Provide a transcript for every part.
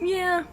Yeah,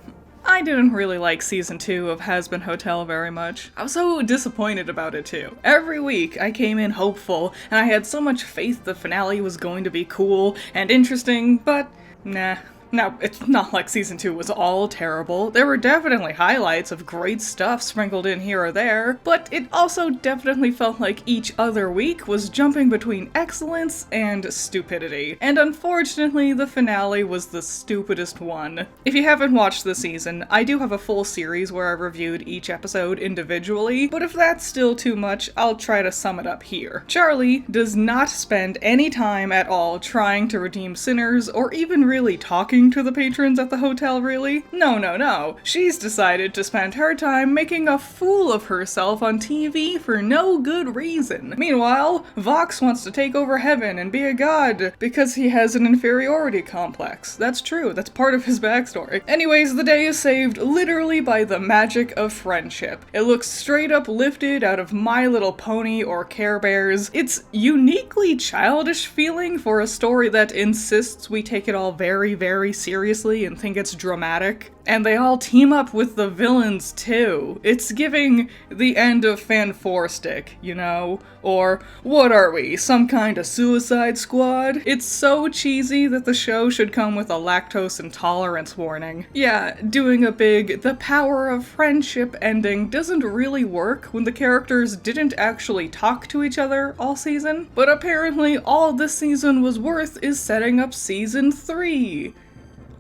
I didn't really like season 2 of Hazbin Hotel very much. I was so disappointed about it too. Every week I came in hopeful, and I had so much faith the finale was going to be cool and interesting, but nah. Now, it's not like season 2 was all terrible. There were definitely highlights of great stuff sprinkled in here or there, but it also definitely felt like each other week was jumping between excellence and stupidity. And unfortunately, the finale was the stupidest one. If you haven't watched the season, I do have a full series where I reviewed each episode individually, but if that's still too much, I'll try to sum it up here. Charlie does not spend any time at all trying to redeem sinners or even really talking to the patrons at the hotel, really. No. She's decided to spend her time making a fool of herself on TV for no good reason. Meanwhile, Vox wants to take over heaven and be a god because he has an inferiority complex. That's true, that's part of his backstory. Anyways, the day is saved literally by the magic of friendship. It looks straight up lifted out of My Little Pony or Care Bears. It's uniquely childish feeling for a story that insists we take it all very, very seriously and think it's dramatic. And they all team up with the villains too. It's giving the end of Fan 4 Stick, you know? Or, what are we, some kind of Suicide Squad? It's so cheesy that the show should come with a lactose intolerance warning. Yeah, doing a big the power of friendship ending doesn't really work when the characters didn't actually talk to each other all season. But apparently all this season was worth is setting up season 3.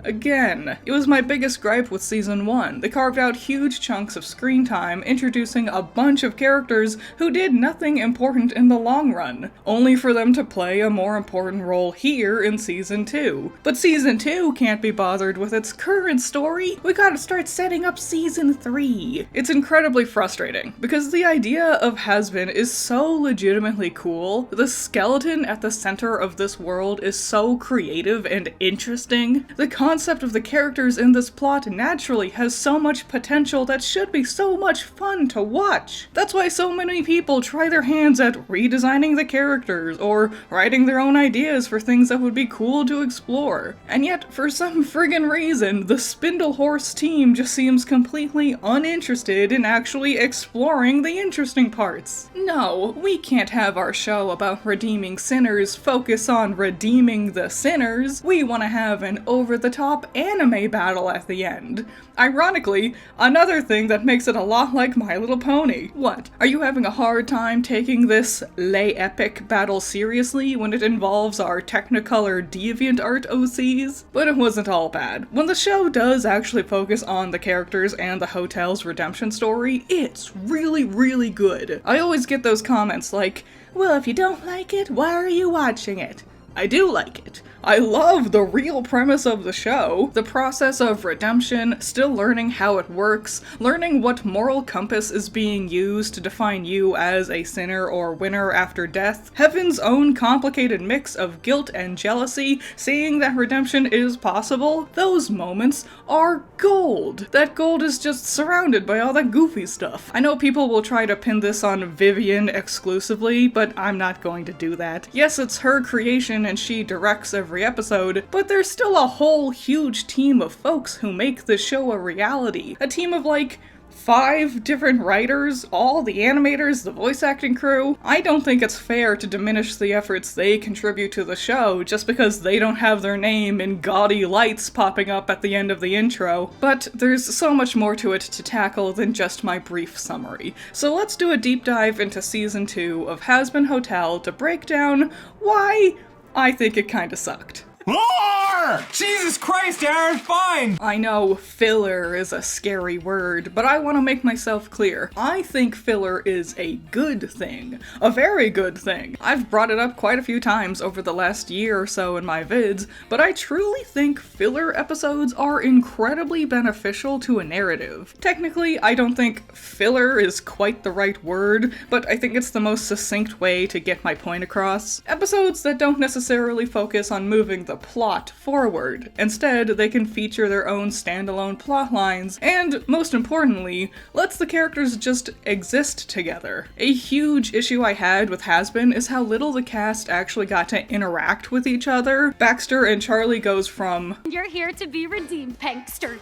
Again, it was my biggest gripe with season 1. They carved out huge chunks of screen time, introducing a bunch of characters who did nothing important in the long run, only for them to play a more important role here in season 2. But season 2 can't be bothered with its current story. We gotta start setting up season 3. It's incredibly frustrating, because the idea of Hazbin is so legitimately cool. The skeleton at the center of this world is so creative and interesting. The concept of the characters in this plot naturally has so much potential that should be so much fun to watch. That's why so many people try their hands at redesigning the characters or writing their own ideas for things that would be cool to explore. And yet, for some friggin' reason, the Spindle Horse team just seems completely uninterested in actually exploring the interesting parts. No, we can't have our show about redeeming sinners focus on redeeming the sinners. We want to have an over-the-top anime battle at the end. Ironically, another thing that makes it a lot like My Little Pony. What? Are you having a hard time taking this lay epic battle seriously when it involves our Technicolor DeviantArt OCs? But it wasn't all bad. When the show does actually focus on the characters and the hotel's redemption story, it's really, really good. I always get those comments like, well, if you don't like it, why are you watching it? I do like it. I love the real premise of the show. The process of redemption, still learning how it works, learning what moral compass is being used to define you as a sinner or winner after death, heaven's own complicated mix of guilt and jealousy, seeing that redemption is possible, those moments are gold. That gold is just surrounded by all that goofy stuff. I know people will try to pin this on Vivian exclusively, but I'm not going to do that. Yes, it's her creation and she directs every episode, but there's still a whole huge team of folks who make the show a reality. A team of like 5 different writers, all the animators, the voice acting crew. I don't think it's fair to diminish the efforts they contribute to the show just because they don't have their name in gaudy lights popping up at the end of the intro. But there's so much more to it to tackle than just my brief summary. So let's do a deep dive into season 2 of Hazbin Hotel to break down why I think it kinda sucked. More! Jesus Christ, Aaron, fine! I know filler is a scary word, but I want to make myself clear. I think filler is a good thing. A very good thing. I've brought it up quite a few times over the last year or so in my vids, but I truly think filler episodes are incredibly beneficial to a narrative. Technically, I don't think filler is quite the right word, but I think it's the most succinct way to get my point across. Episodes that don't necessarily focus on moving the plot forward, and instead they can feature their own standalone plot lines, and most importantly, lets the characters just exist together. A huge issue I had with Hazbin is how little the cast actually got to interact with each other. Baxter and Charlie goes from "You're here to be redeemed, Baxter,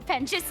Pentious,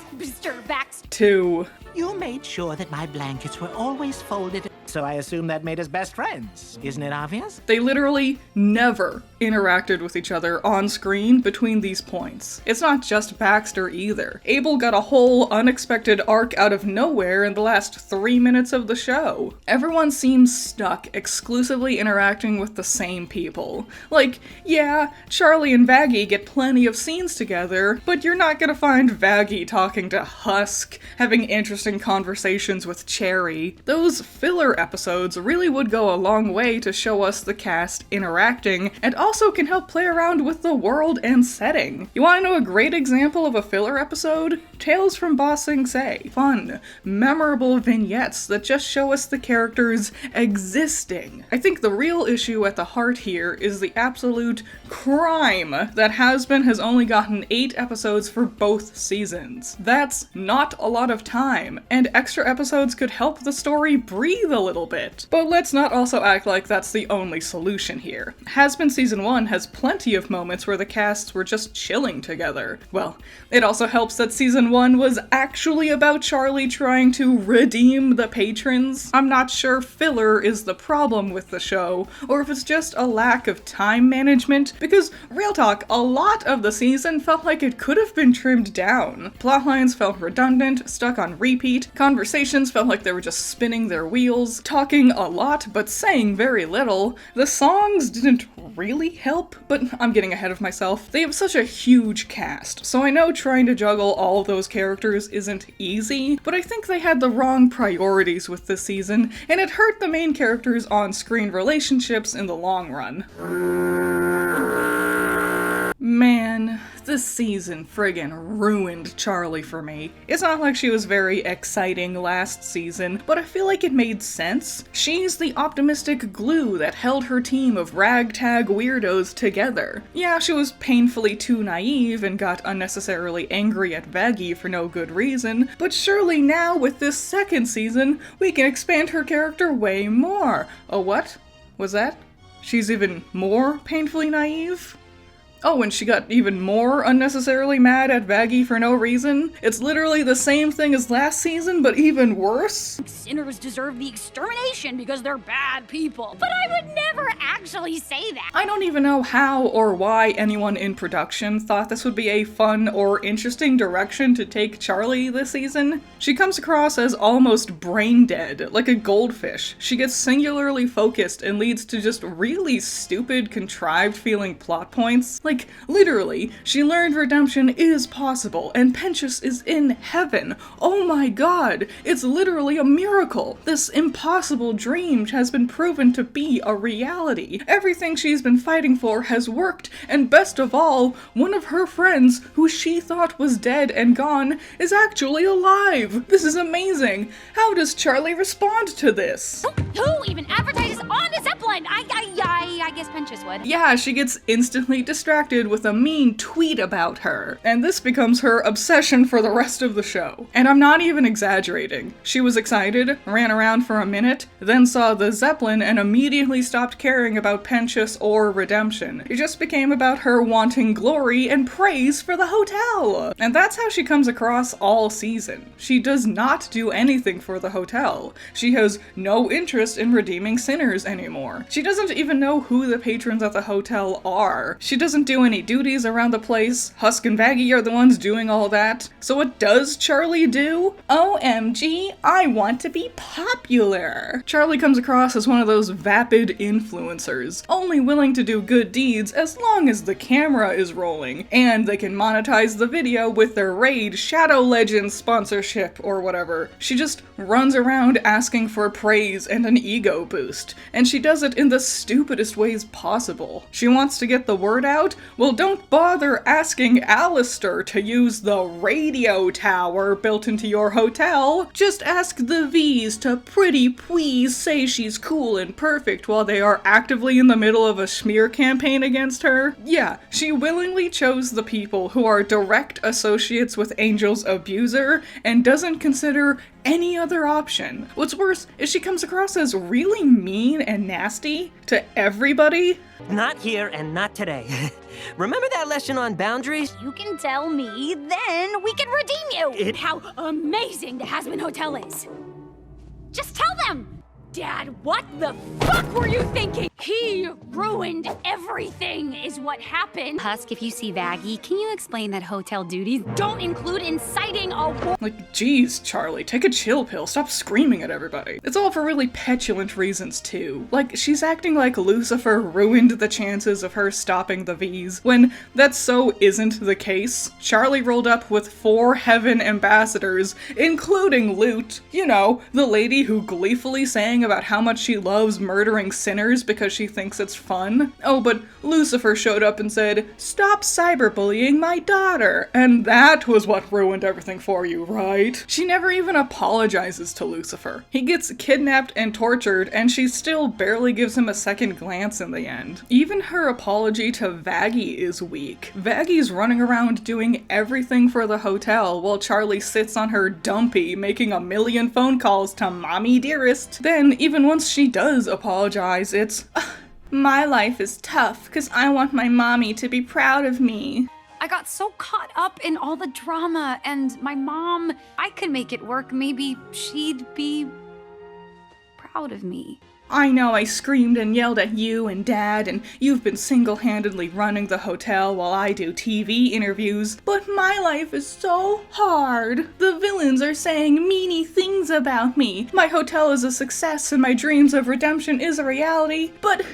Baxter," to You made sure that my blankets were always folded, so I assume that made us best friends. Isn't it obvious? they literally never interacted with each other on screen between these points. It's not just Baxter either. Abel got a whole unexpected arc out of nowhere in the last 3 minutes of the show. Everyone seems stuck exclusively interacting with the same people. Like, yeah, Charlie and Vaggie get plenty of scenes together, but you're not gonna find Vaggie talking to Husk, having interesting conversations with Cherry. Those filler episodes really would go a long way to show us the cast interacting, and also can help play around with the world and setting. You wanna know a great example of a filler episode? Tales from Ba Sing Se. Fun, memorable vignettes that just show us the characters existing. I think the real issue at the heart here is the absolute crime that Hazbin has only gotten 8 episodes for both seasons. That's not a lot of time, and extra episodes could help the story breathe a little bit. But let's not also act like that's the only solution here. Hazbin Season 1 has plenty of moments where the casts were just chilling together. Well, it also helps that Season 1 was actually about Charlie trying to redeem the patrons. I'm not sure filler is the problem with the show, or if it's just a lack of time management, because real talk, a lot of the season felt like it could have been trimmed down. Plotlines felt redundant, stuck on repeat, conversations felt like they were just spinning their wheels, talking a lot but saying very little. The songs didn't really help, but I'm getting ahead of myself. They have such a huge cast, so I know trying to juggle all of those characters isn't easy, but I think they had the wrong priorities with this season, and it hurt the main characters' on-screen relationships in the long run. Man, this season friggin' ruined Charlie for me. It's not like she was very exciting last season, but I feel like it made sense. She's the optimistic glue that held her team of ragtag weirdos together. Yeah, she was painfully too naive and got unnecessarily angry at Vaggie for no good reason, but surely now with this second season, we can expand her character way more. Oh, what? Was that? She's even more painfully naive? Oh, and she got even more unnecessarily mad at Vaggie for no reason? It's literally the same thing as last season, but even worse? "Sinners deserve the extermination because they're bad people." But I would never actually say that. I don't even know how or why anyone in production thought this would be a fun or interesting direction to take Charlie this season. She comes across as almost brain dead, like a goldfish. She gets singularly focused and leads to just really stupid, contrived feeling plot points. Like, literally, she learned redemption is possible, and Pentious is in heaven. Oh my god, it's literally a miracle. This impossible dream has been proven to be a reality. Everything she's been fighting for has worked, and best of all, one of her friends, who she thought was dead and gone, is actually alive. This is amazing. How does Charlie respond to this? Who even advertises on the Zeppelin? I guess Pentious would. Yeah, she gets instantly distracted with a mean tweet about her, and this becomes her obsession for the rest of the show. And I'm not even exaggerating. She was excited, ran around for a minute, then saw the Zeppelin and immediately stopped caring about Pentious or redemption. It just became about her wanting glory and praise for the hotel. And that's how she comes across all season. She does not do anything for the hotel. She has no interest in redeeming sinners anymore. She doesn't even know who the patrons at the hotel are. She doesn't do any duties around the place. Husk and Vaggie are the ones doing all that. So what does Charlie do? OMG, I want to be popular. Charlie comes across as one of those vapid influencers, only willing to do good deeds as long as the camera is rolling, and they can monetize the video with their Raid Shadow Legends sponsorship or whatever. She just runs around asking for praise and an ego boost, and she does it in the stupidest ways possible. She wants to get the word out Well, don't bother asking Alastor to use the radio tower built into your hotel. Just ask the Vees to pretty please say she's cool and perfect while they are actively in the middle of a smear campaign against her. Yeah, she willingly chose the people who are direct associates with Angel's abuser and doesn't consider any other option. What's worse is she comes across as really mean and nasty to everybody. Not here and not today. Remember that lesson on boundaries? You can tell me, then we can redeem you! How amazing the Hazbin Hotel is! Just tell them! Dad, what the fuck were you thinking? He ruined everything, is what happened. Husk, if you see Vaggie, can you explain that hotel duties Don't include inciting a war. Like, geez, Charlie, take a chill pill, stop screaming at everybody. It's all for really petulant reasons, too. Like, she's acting like Lucifer ruined the chances of her stopping the Vees, when that so isn't the case. Charlie rolled up with 4 heaven ambassadors, including Lute, you know, the lady who gleefully sang about how much she loves murdering sinners because she thinks it's fun. Oh, but Lucifer showed up and said, "Stop cyberbullying my daughter," and that was what ruined everything for you, right? She never even apologizes to Lucifer. He gets kidnapped and tortured, and she still barely gives him a second glance in the end. Even her apology to Vaggie is weak. Vaggie's running around doing everything for the hotel while Charlie sits on her dumpy making a million phone calls to Mommy Dearest. Then, even once she does apologize, it's, "My life is tough because I want my mommy to be proud of me." I got so caught up in all the drama, and my mom, I could make it work. Maybe she'd be proud of me. I know I screamed and yelled at you and Dad, and you've been single-handedly running the hotel while I do TV interviews, but my life is so hard. The villains are saying meany things about me. My hotel is a success and my dreams of redemption is a reality, but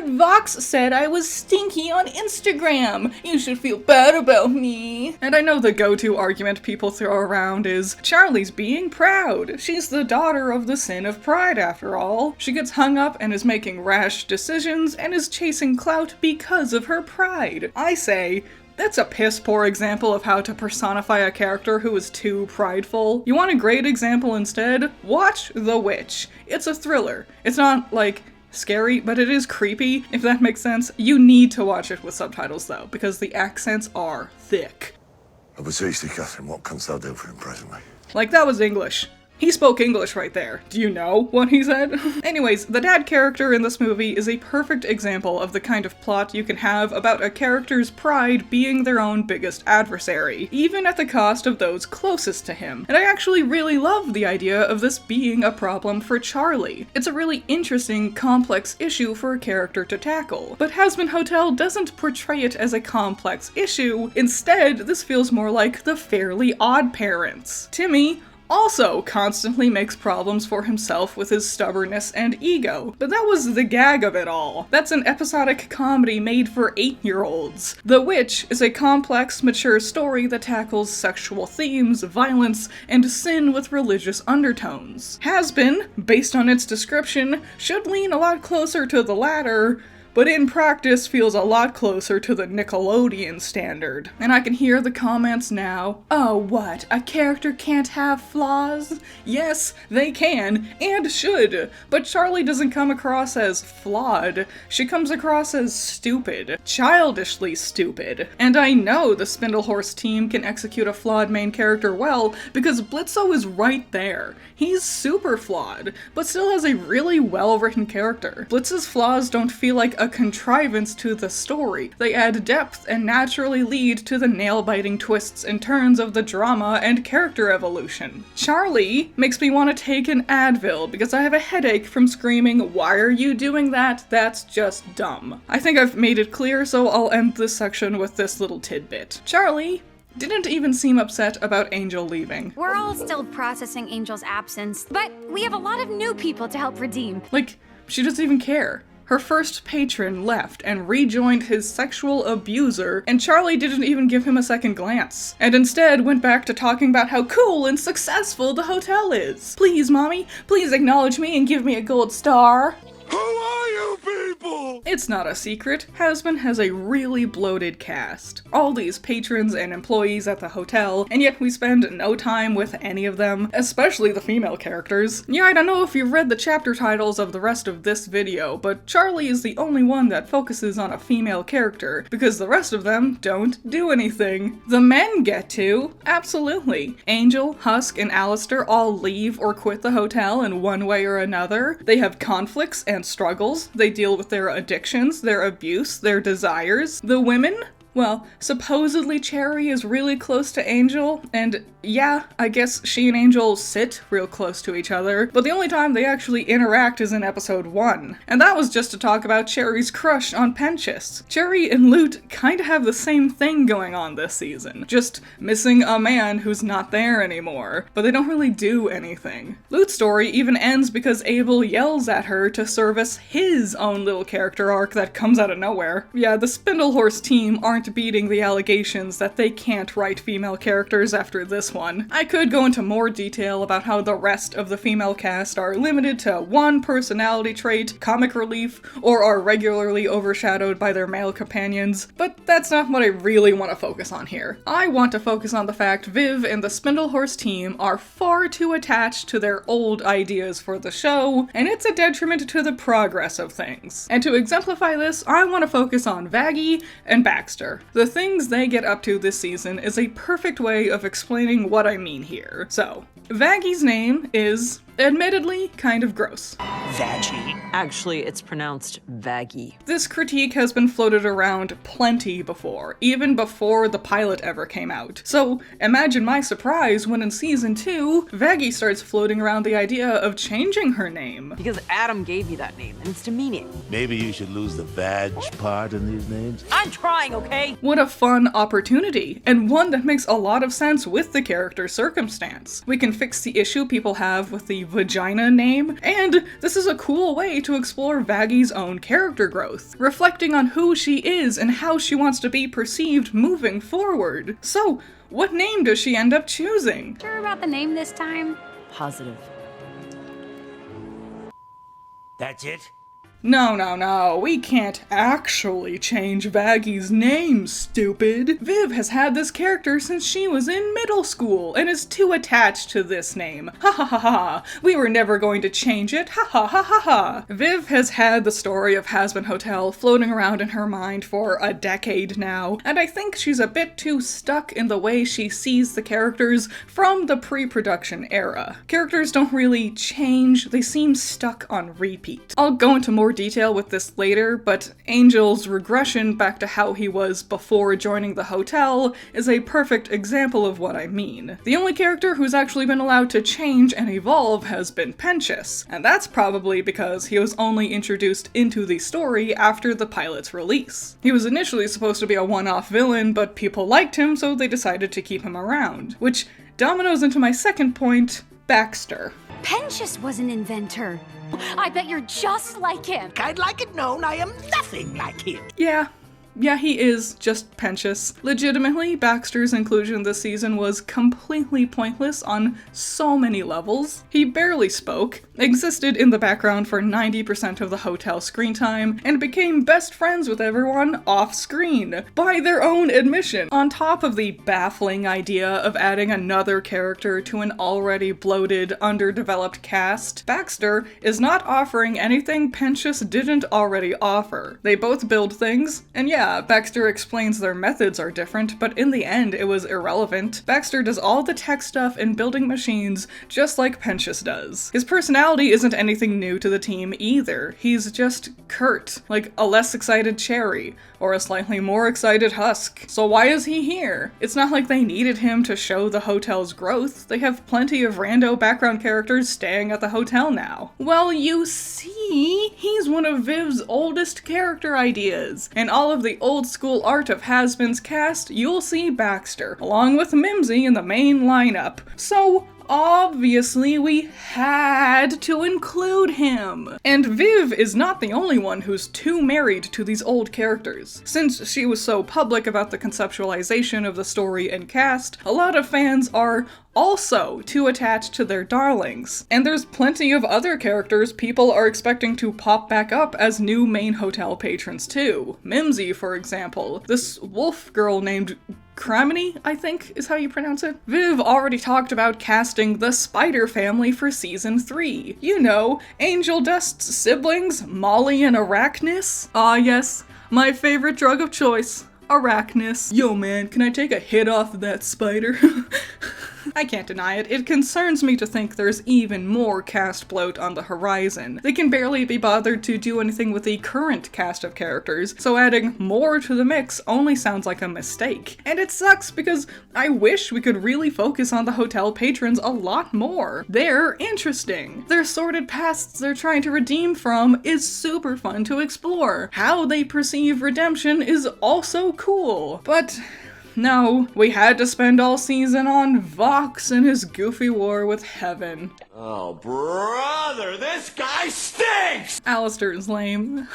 Vox said I was stinky on Instagram. You should feel bad about me. And I know the go-to argument people throw around is, Charlie's being proud. She's the daughter of the sin of pride after all. She gets hung up and is making rash decisions and is chasing clout because of her pride. I say, that's a piss-poor example of how to personify a character who is too prideful. You want a great example instead? Watch The Witch. It's a thriller. It's not, like, scary, but it is creepy, if that makes sense. You need to watch it with subtitles, though, because the accents are thick. I beseech thee, Catherine, what canst thou do for him presently? Like, that was English. He spoke English right there. Do you know what he said? Anyways, the dad character in this movie is a perfect example of the kind of plot you can have about a character's pride being their own biggest adversary, even at the cost of those closest to him. And I actually really love the idea of this being a problem for Charlie. It's a really interesting, complex issue for a character to tackle. But Hazbin Hotel doesn't portray it as a complex issue. Instead, this feels more like the Fairly Odd Parents. Timmy also constantly makes problems for himself with his stubbornness and ego. But that was the gag of it all. That's an episodic comedy made for 8-year-olds. The Witch is a complex, mature story that tackles sexual themes, violence, and sin with religious undertones. Hazbin, based on its description, should lean a lot closer to the latter, but in practice feels a lot closer to the Nickelodeon standard. And I can hear the comments now. Oh, what? A character can't have flaws? Yes, they can, and should. But Charlie doesn't come across as flawed. She comes across as stupid. Childishly stupid. And I know the Spindlehorse team can execute a flawed main character well, because Blitzo is right there. He's super flawed, but still has a really well-written character. Blitz's flaws don't feel like a contrivance to the story. They add depth and naturally lead to the nail-biting twists and turns of the drama and character evolution. Charlie makes me want to take an Advil because I have a headache from screaming, "Why are you doing that? That's just dumb." I think I've made it clear, so I'll end this section with this little tidbit. Charlie didn't even seem upset about Angel leaving. We're all still processing Angel's absence, but we have a lot of new people to help redeem. Like, she doesn't even care. Her first patron left and rejoined his sexual abuser, and Charlie didn't even give him a second glance, and instead went back to talking about how cool and successful the hotel is. Please, Mommy, please acknowledge me and give me a gold star. Who are you people? people! It's not a secret, Hazbin has a really bloated cast. All these patrons and employees at the hotel, and yet we spend no time with any of them, especially the female characters. Yeah, I don't know if you've read the chapter titles of the rest of this video, but Charlie is the only one that focuses on a female character, because the rest of them don't do anything. The men get to, absolutely. Angel, Husk, and Alastor all leave or quit the hotel in one way or another. They have conflicts and struggles. They deal with their addictions, their abuse, their desires. The women? Well, supposedly Cherry is really close to Angel, and yeah, I guess she and Angel sit real close to each other, but the only time they actually interact is in episode 1. And that was just to talk about Cherry's crush on Penchus. Cherry and Lute kinda have the same thing going on this season, just missing a man who's not there anymore, but they don't really do anything. Lute's story even ends because Abel yells at her to service his own little character arc that comes out of nowhere. Yeah, the Spindlehorse team aren't beating the allegations that they can't write female characters after this one. I could go into more detail about how the rest of the female cast are limited to one personality trait, comic relief, or are regularly overshadowed by their male companions, but that's not what I really want to focus on here. I want to focus on the fact Viv and the Spindlehorse team are far too attached to their old ideas for the show, and it's a detriment to the progress of things. And to exemplify this, I want to focus on Vaggie and Baxter. The things they get up to this season is a perfect way of explaining what I mean here. So, Vaggie's name is, admittedly, kind of gross. Vaggie. Actually, it's pronounced Vaggie. This critique has been floated around plenty before, even before the pilot ever came out. So, imagine my surprise when in season 2, Vaggie starts floating around the idea of changing her name. Because Adam gave you that name, and it's demeaning. Maybe you should lose the vag part in these names? I'm trying, okay? What a fun opportunity, and one that makes a lot of sense with the character's circumstance. We can fix the issue people have with the vagina name, and this is a cool way to explore Vaggie's own character growth, reflecting on who she is and how she wants to be perceived moving forward. So, what name does she end up choosing? Sure about the name this time? Positive. That's it? No, we can't actually change Vaggie's name, stupid. Viv has had this character since she was in middle school and is too attached to this name. Ha ha ha ha. We were never going to change it. Ha ha ha ha ha. Viv has had the story of Hazbin Hotel floating around in her mind for a decade now, and I think she's a bit too stuck in the way she sees the characters from the pre-production era. Characters don't really change, they seem stuck on repeat. I'll go into more detail with this later, but Angel's regression back to how he was before joining the hotel is a perfect example of what I mean. The only character who's actually been allowed to change and evolve has been Penchus, and that's probably because he was only introduced into the story after the pilot's release. He was initially supposed to be a one-off villain, but people liked him, so they decided to keep him around, which dominoes into my second point, Baxter. Penchus was an inventor. I bet you're just like him. I'd like it known I am nothing like him. Yeah, he is just Penchus. Legitimately, Baxter's inclusion this season was completely pointless on so many levels. He barely spoke, existed in the background for 90% of the hotel screen time, and became best friends with everyone off-screen, by their own admission. On top of the baffling idea of adding another character to an already bloated, underdeveloped cast, Baxter is not offering anything Penchus didn't already offer. They both build things, and yeah, Baxter explains their methods are different, but in the end it was irrelevant. Baxter does all the tech stuff in building machines just like Penchus does. His personality isn't anything new to the team either. He's just curt, like a less excited Cherry, or a slightly more excited Husk. So why is he here? It's not like they needed him to show the hotel's growth. They have plenty of rando background characters staying at the hotel now. Well, you see, he's one of Viv's oldest character ideas. In all of the old school art of Hazbin's cast, you'll see Baxter, along with Mimsy in the main lineup. So obviously we had to include him. And Viv is not the only one who's too married to these old characters. Since she was so public about the conceptualization of the story and cast, a lot of fans are also too attached to their darlings. And there's plenty of other characters people are expecting to pop back up as new main hotel patrons too. Mimsy, for example. This wolf girl named Cramini, I think is how you pronounce it. Viv already talked about casting the Spider family for season 3. You know, Angel Dust's siblings, Molly and Arachnis. Ah yes, my favorite drug of choice. Arachnis. Yo man, can I take a hit off of that spider? I can't deny it. It concerns me to think there's even more cast bloat on the horizon. They can barely be bothered to do anything with the current cast of characters, so adding more to the mix only sounds like a mistake. And it sucks because I wish we could really focus on the hotel patrons a lot more. They're interesting. Their sordid pasts they're trying to redeem from is super fun to explore. How they perceive redemption is also cool. But no, we had to spend all season on Vox and his goofy war with Heaven. Oh, brother, this guy stinks! Alastor is lame.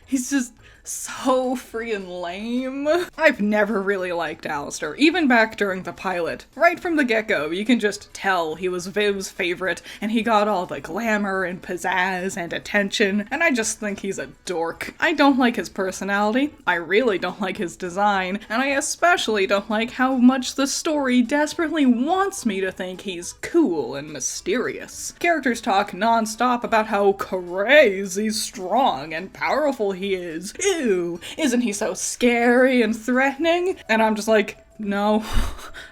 He's just so freaking lame. I've never really liked Alastor, even back during the pilot. Right from the get-go, you can just tell he was Viv's favorite, and he got all the glamour and pizzazz and attention, and I just think he's a dork. I don't like his personality, I really don't like his design, and I especially don't like how much the story desperately wants me to think he's cool and mysterious. Characters talk non-stop about how crazy strong and powerful he is. Ew, isn't he so scary and threatening? And I'm just like, no,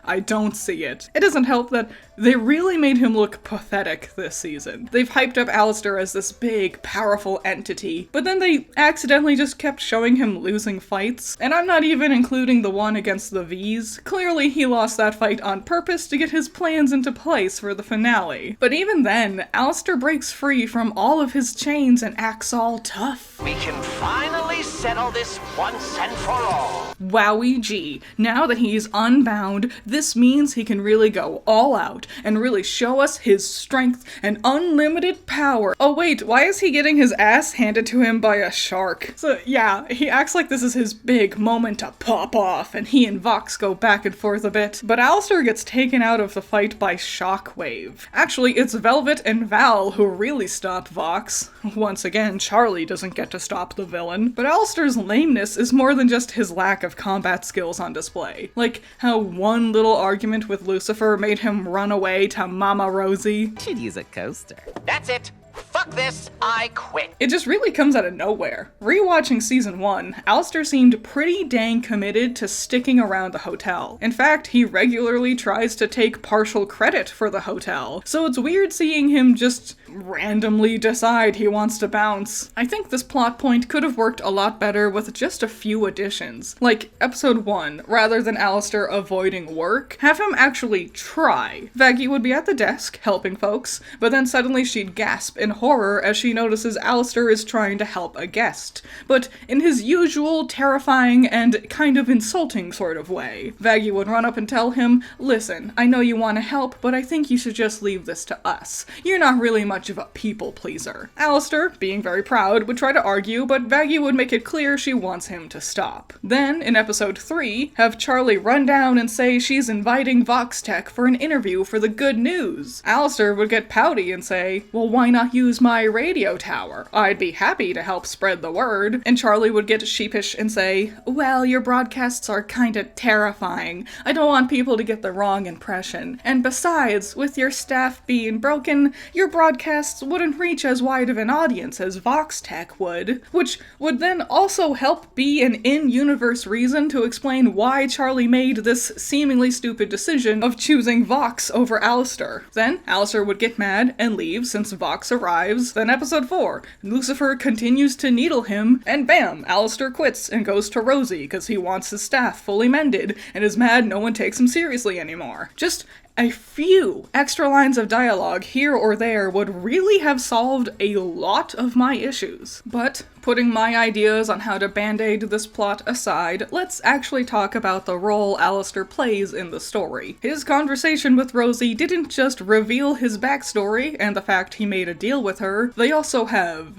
I don't see it. It doesn't help that they really made him look pathetic this season. They've hyped up Alastor as this big, powerful entity, but then they accidentally just kept showing him losing fights, and I'm not even including the one against the Vees. Clearly he lost that fight on purpose to get his plans into place for the finale. But even then, Alastor breaks free from all of his chains and acts all tough. We can finally settle this once and for all. Wowie gee, now that he's unbound, this means he can really go all out and really show us his strength and unlimited power. Oh wait, why is he getting his ass handed to him by a shark? So yeah, he acts like this is his big moment to pop off, and he and Vox go back and forth a bit, but Alastor gets taken out of the fight by Shockwave. Actually, it's Velvet and Val who really stop Vox. Once again, Charlie doesn't get to stop the villain, but Alastor's lameness is more than just his lack of combat skills on display. Like how one little argument with Lucifer made him run away to Mama Rosie. Should use a coaster. That's it. Fuck this, I quit. It just really comes out of nowhere. Rewatching season 1, Alastor seemed pretty dang committed to sticking around the hotel. In fact, he regularly tries to take partial credit for the hotel, so it's weird seeing him just randomly decide he wants to bounce. I think this plot point could have worked a lot better with just a few additions. Like episode 1, rather than Alastor avoiding work, have him actually try. Vaggie would be at the desk, helping folks, but then suddenly she'd gasp in horror as she notices Alastor is trying to help a guest, but in his usual terrifying and kind of insulting sort of way. Vaggie would run up and tell him, "Listen, I know you want to help, but I think you should just leave this to us. You're not really much of a people pleaser." Alastor, being very proud, would try to argue, but Vaggie would make it clear she wants him to stop. Then, in episode 3, have Charlie run down and say she's inviting Vox Tech for an interview for the good news. Alastor would get pouty and say, "Well, why not use my radio tower? I'd be happy to help spread the word." And Charlie would get sheepish and say, "Well, your broadcasts are kinda terrifying. I don't want people to get the wrong impression. And besides, with your staff being broken, your broadcasts wouldn't reach as wide of an audience as Vox Tech would." Which would then also help be an in-universe reason to explain why Charlie made this seemingly stupid decision of choosing Vox over Alastor. Then Alastor would get mad and leave since Vox arrives. Then episode 4, Lucifer continues to needle him, and bam, Alastor quits and goes to Rosie because he wants his staff fully mended and is mad no one takes him seriously anymore. Just A few extra lines of dialogue here or there would really have solved a lot of my issues. But putting my ideas on how to band-aid this plot aside, let's actually talk about the role Alastor plays in the story. His conversation with Rosie didn't just reveal his backstory and the fact he made a deal with her, they also have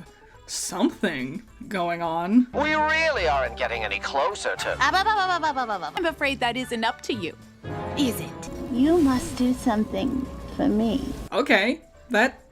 something going on. We really aren't getting any closer to... I'm afraid that isn't up to you, is it? You must do something for me. Okay, that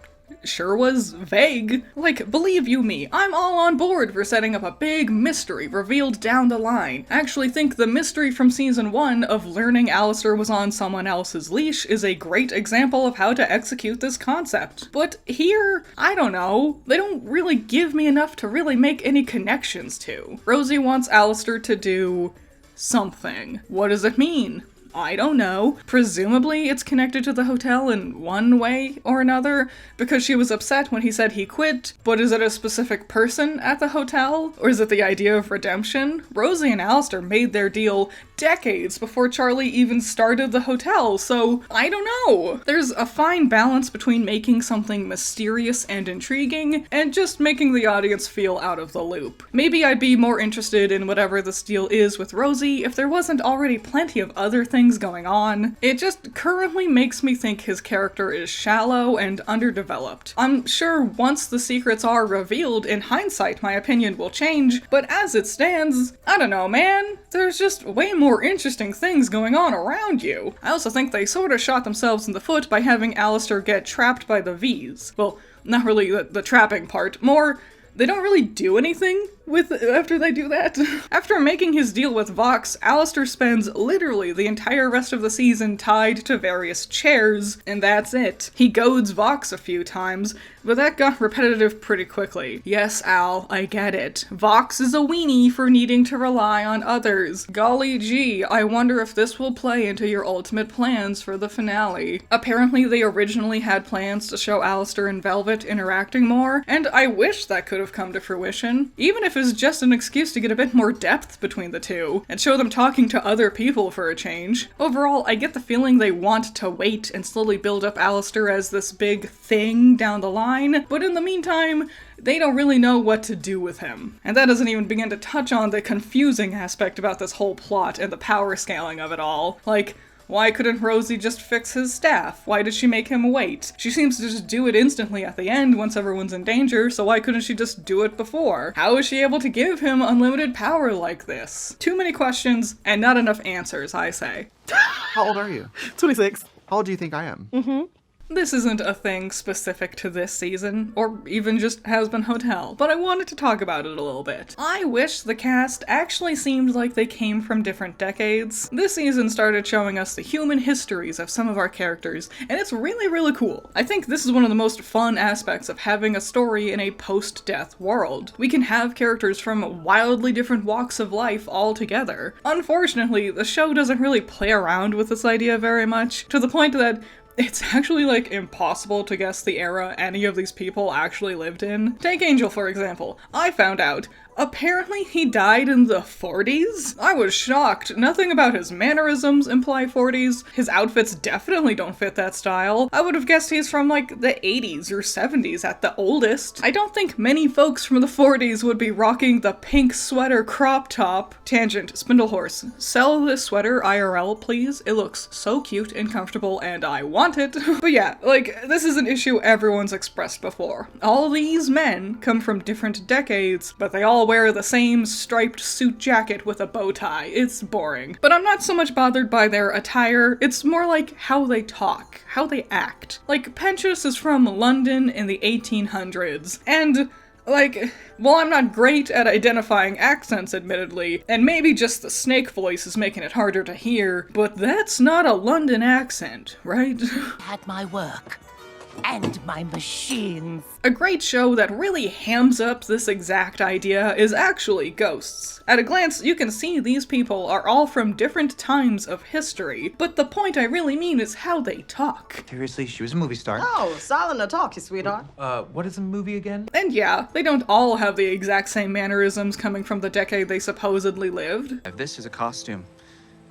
sure was vague. Like, believe you me, I'm all on board for setting up a big mystery revealed down the line. I actually think the mystery from season 1 of learning Alastor was on someone else's leash is a great example of how to execute this concept. But here, I don't know, they don't really give me enough to really make any connections to. Rosie wants Alastor to do something. What does it mean? I don't know. Presumably it's connected to the hotel in one way or another, because she was upset when he said he quit, but is it a specific person at the hotel? Or is it the idea of redemption? Rosie and Alastor made their deal decades before Charlie even started the hotel, so I don't know. There's a fine balance between making something mysterious and intriguing, and just making the audience feel out of the loop. Maybe I'd be more interested in whatever this deal is with Rosie if there wasn't already plenty of other things going on. It just currently makes me think his character is shallow and underdeveloped. I'm sure once the secrets are revealed, in hindsight my opinion will change, but as it stands, I don't know, man. There's just way more interesting things going on around you. I also think they sort of shot themselves in the foot by having Alastor get trapped by the Vees. Well, not really the trapping part, more they don't really do anything after they do that. After making his deal with Vox, Alastor spends literally the entire rest of the season tied to various chairs, and that's it. He goads Vox a few times, but that got repetitive pretty quickly. Yes, Al, I get it. Vox is a weenie for needing to rely on others. Golly gee, I wonder if this will play into your ultimate plans for the finale. Apparently they originally had plans to show Alastor and Velvet interacting more, and I wish that could have come to fruition. Even if it's just an excuse to get a bit more depth between the two, and show them talking to other people for a change. Overall, I get the feeling they want to wait and slowly build up Alastor as this big thing down the line, but in the meantime, they don't really know what to do with him. And that doesn't even begin to touch on the confusing aspect about this whole plot and the power scaling of it all. Like, why couldn't Rosie just fix his staff? Why did she make him wait? She seems to just do it instantly at the end once everyone's in danger, so why couldn't she just do it before? How is she able to give him unlimited power like this? Too many questions and not enough answers, I say. How old are you? 26. How old do you think I am? This isn't a thing specific to this season, or even just Hazbin Hotel, but I wanted to talk about it a little bit. I wish the cast actually seemed like they came from different decades. This season started showing us the human histories of some of our characters, and it's really, really cool. I think this is one of the most fun aspects of having a story in a post-death world. We can have characters from wildly different walks of life all together. Unfortunately, the show doesn't really play around with this idea very much, to the point that it's actually, like, impossible to guess the era any of these people actually lived in. Take Angel, for example. I found out apparently he died in the 40s? I was shocked. Nothing about his mannerisms imply 40s. His outfits definitely don't fit that style. I would have guessed he's from, like, the 80s or 70s at the oldest. I don't think many folks from the 40s would be rocking the pink sweater crop top. Tangent, Spindlehorse. Sell this sweater IRL, please. It looks so cute and comfortable, and I want it. But yeah, like, this is an issue everyone's expressed before. All these men come from different decades, but they all wear the same striped suit jacket with a bow tie. It's boring. But I'm not so much bothered by their attire, it's more like how they talk, how they act. Like, Pentious is from London in the 1800s, and like, well, I'm not great at identifying accents, admittedly, and maybe just the snake voice is making it harder to hear, but that's not a London accent, right? At my work. And my machines. A great show that really hams up this exact idea is actually Ghosts. At a glance, you can see these people are all from different times of history, but the point I really mean is how they talk. Seriously, she was a movie star. Oh, silent to talk, you sweetheart. What is a movie again? And yeah, they don't all have the exact same mannerisms coming from the decade they supposedly lived. This is a costume.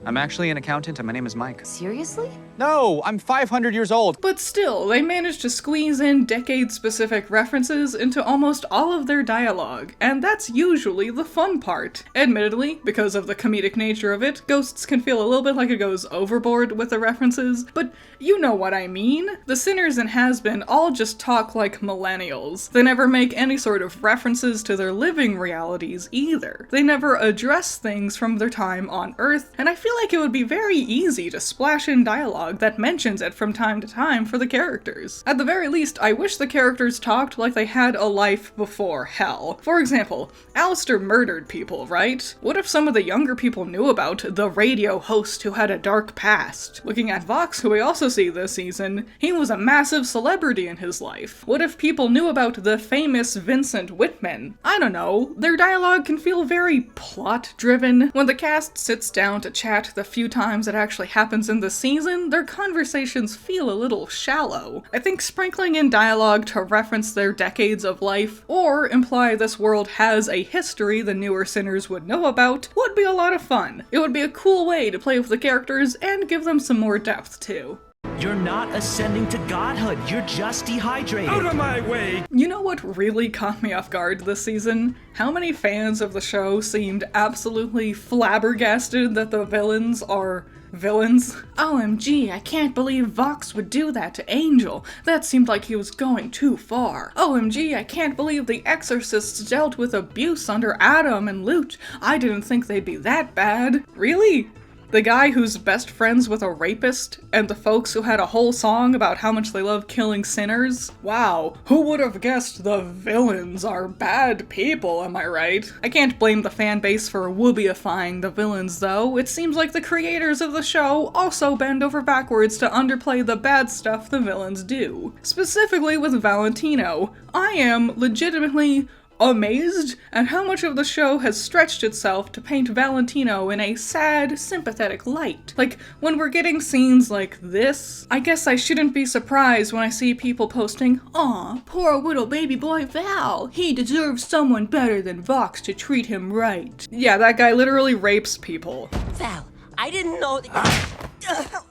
I'm actually an accountant and my name is Mike. Seriously? No, I'm 500 years old. But still, they managed to squeeze in decade-specific references into almost all of their dialogue, and that's usually the fun part. Admittedly, because of the comedic nature of it, Ghosts can feel a little bit like it goes overboard with the references, but you know what I mean. The Sinners and Hazbin all just talk like millennials. They never make any sort of references to their living realities either. They never address things from their time on Earth, and I feel like it would be very easy to splash in dialogue that mentions it from time to time for the characters. At the very least, I wish the characters talked like they had a life before hell. For example, Alastor murdered people, right? What if some of the younger people knew about the radio host who had a dark past? Looking at Vox, who we also see this season, he was a massive celebrity in his life. What if people knew about the famous Vincent Whitman? I don't know, their dialogue can feel very plot-driven. When the cast sits down to chat the few times it actually happens in the season, their conversations feel a little shallow. I think sprinkling in dialogue to reference their decades of life, or imply this world has a history the newer Sinners would know about, would be a lot of fun. It would be a cool way to play with the characters and give them some more depth too. You're not ascending to godhood, you're just dehydrated. Out of my way! You know what really caught me off guard this season? How many fans of the show seemed absolutely flabbergasted that the villains are villains? OMG, I can't believe Vox would do that to Angel. That seemed like he was going too far. OMG, I can't believe the Exorcists dealt with abuse under Adam and Lute. I didn't think they'd be that bad. Really? The guy who's best friends with a rapist, and the folks who had a whole song about how much they love killing sinners? Wow, who would have guessed the villains are bad people, am I right? I can't blame the fanbase for whoopifying the villains though. It seems like the creators of the show also bend over backwards to underplay the bad stuff the villains do. Specifically with Valentino, I am legitimately amazed at how much of the show has stretched itself to paint Valentino in a sad, sympathetic light. Like, when we're getting scenes like this, I guess I shouldn't be surprised when I see people posting, "Aw, poor little baby boy Val, he deserves someone better than Vox to treat him right." Yeah, that guy literally rapes people. Val, I didn't know that.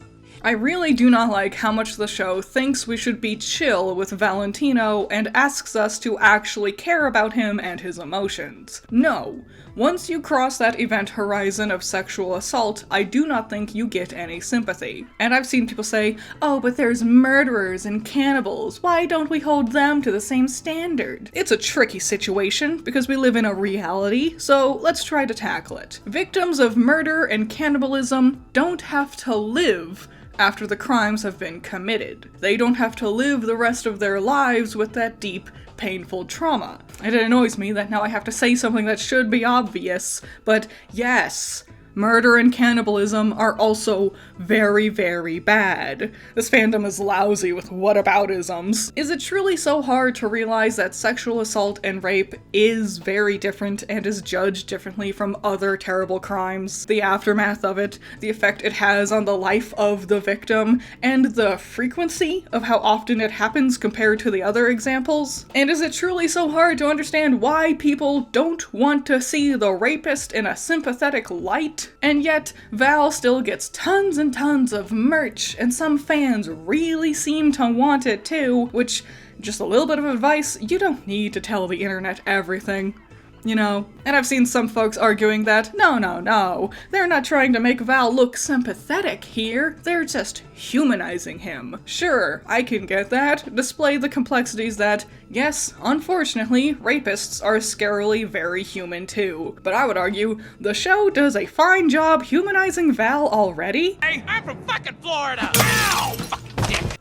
I really do not like how much the show thinks we should be chill with Valentino and asks us to actually care about him and his emotions. No. Once you cross that event horizon of sexual assault, I do not think you get any sympathy. And I've seen people say, "Oh, but there's murderers and cannibals. Why don't we hold them to the same standard?" It's a tricky situation because we live in a reality, so let's try to tackle it. Victims of murder and cannibalism don't have to live after the crimes have been committed. They don't have to live the rest of their lives with that deep, painful trauma. And it annoys me that now I have to say something that should be obvious, but yes, murder and cannibalism are also very, very bad. This fandom is lousy with whataboutisms. Is it truly so hard to realize that sexual assault and rape is very different and is judged differently from other terrible crimes? The aftermath of it, the effect it has on the life of the victim, and the frequency of how often it happens compared to the other examples? And is it truly so hard to understand why people don't want to see the rapist in a sympathetic light? And yet, Val still gets tons and tons of merch, and some fans really seem to want it too, which, just a little bit of advice, you don't need to tell the internet everything. You know? And I've seen some folks arguing that, no, they're not trying to make Val look sympathetic here, they're just humanizing him. Sure, I can get that, display the complexities that, yes, unfortunately, rapists are scarily very human too. But I would argue, the show does a fine job humanizing Val already. Hey, I'm from fucking Florida! Ow!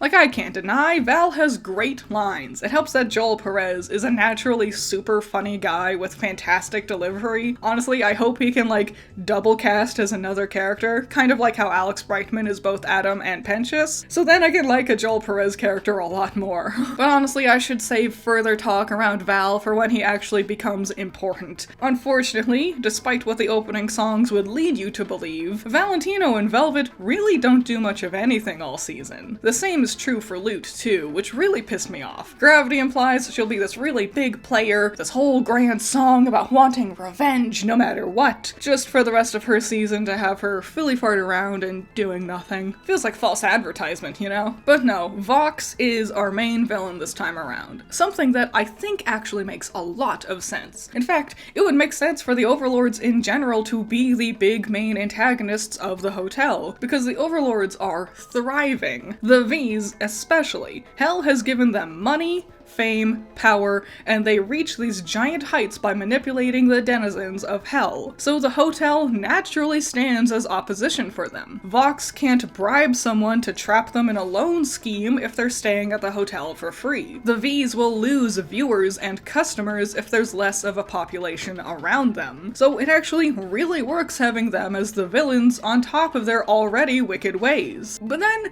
Like, I can't deny, Val has great lines. It helps that Joel Perez is a naturally super funny guy with fantastic delivery. Honestly, I hope he can, like, double cast as another character, kind of like how Alex Brightman is both Adam and Pentious. So then I can like a Joel Perez character a lot more. But honestly, I should save further talk around Val for when he actually becomes important. Unfortunately, despite what the opening songs would lead you to believe, Valentino and Velvet really don't do much of anything all season. The same is is true for Loot too, which really pissed me off. Gravity implies she'll be this really big player, this whole grand song about wanting revenge no matter what, just for the rest of her season to have her filly fart around and doing nothing. Feels like false advertisement, you know? But no, Vox is our main villain this time around. Something that I think actually makes a lot of sense. In fact, it would make sense for the Overlords in general to be the big main antagonists of the hotel, because the Overlords are thriving. The Vees especially. Hell has given them money, fame, power, and they reach these giant heights by manipulating the denizens of Hell. So the hotel naturally stands as opposition for them. Vox can't bribe someone to trap them in a loan scheme if they're staying at the hotel for free. The Vees will lose viewers and customers if there's less of a population around them. So it actually really works having them as the villains on top of their already wicked ways. But then,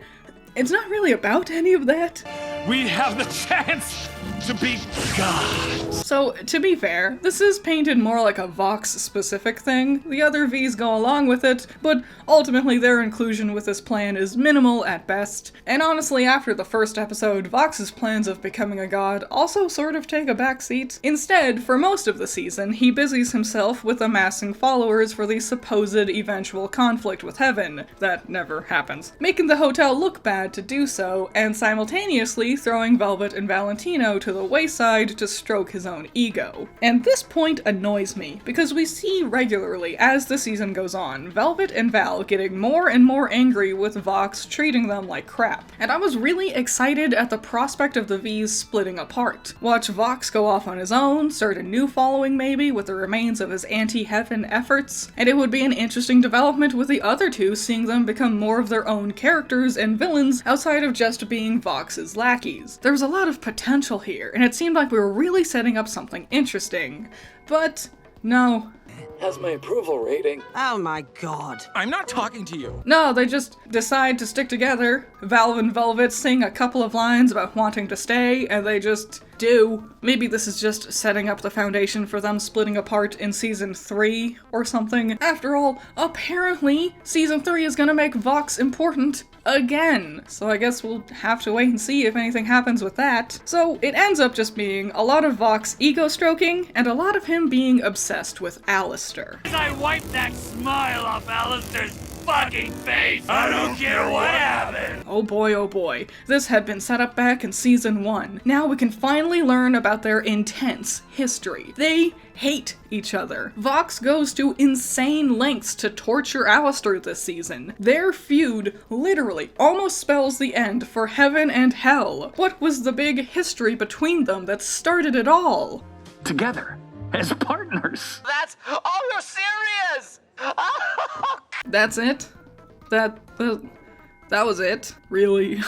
it's not really about any of that. We have the chance to be gods. So, to be fair, this is painted more like a Vox-specific thing. The other V's go along with it, but ultimately their inclusion with this plan is minimal at best. And honestly, after the first episode, Vox's plans of becoming a god also sort of take a backseat. Instead, for most of the season, he busies himself with amassing followers for the supposed eventual conflict with Heaven. That never happens. Making the hotel look bad to do so, and simultaneously throwing Velvet and Valentino to the wayside to stroke his own ego. And this point annoys me, because we see regularly as the season goes on, Velvet and Val getting more and more angry with Vox treating them like crap. And I was really excited at the prospect of the V's splitting apart. Watch Vox go off on his own, start a new following maybe with the remains of his anti-Heaven efforts, and it would be an interesting development with the other two seeing them become more of their own characters and villains outside of just being Vox's lackeys. There was a lot of potential here, and it seemed like we were really setting up something interesting. But no. Has my approval rating. Oh my god. I'm not talking to you. No, they just decide to stick together. Val and Velvet sing a couple of lines about wanting to stay, and they just do. Maybe this is just setting up the foundation for them splitting apart in season 3 or something. After all, apparently, season 3 is gonna make Vox important again. So I guess we'll have to wait and see if anything happens with that. So it ends up just being a lot of Vox ego stroking and a lot of him being obsessed with Alastor. As I wipe that smile off Alastor's fucking face, I don't care what happened. Oh boy, this had been set up back in season 1. Now we can finally learn about their intense history. They hate each other. Vox goes to insane lengths to torture Alastor this season. Their feud literally almost spells the end for Heaven and Hell. What was the big history between them that started it all? Together, as partners. That's... Oh, you're serious! That's it? That was it? Really?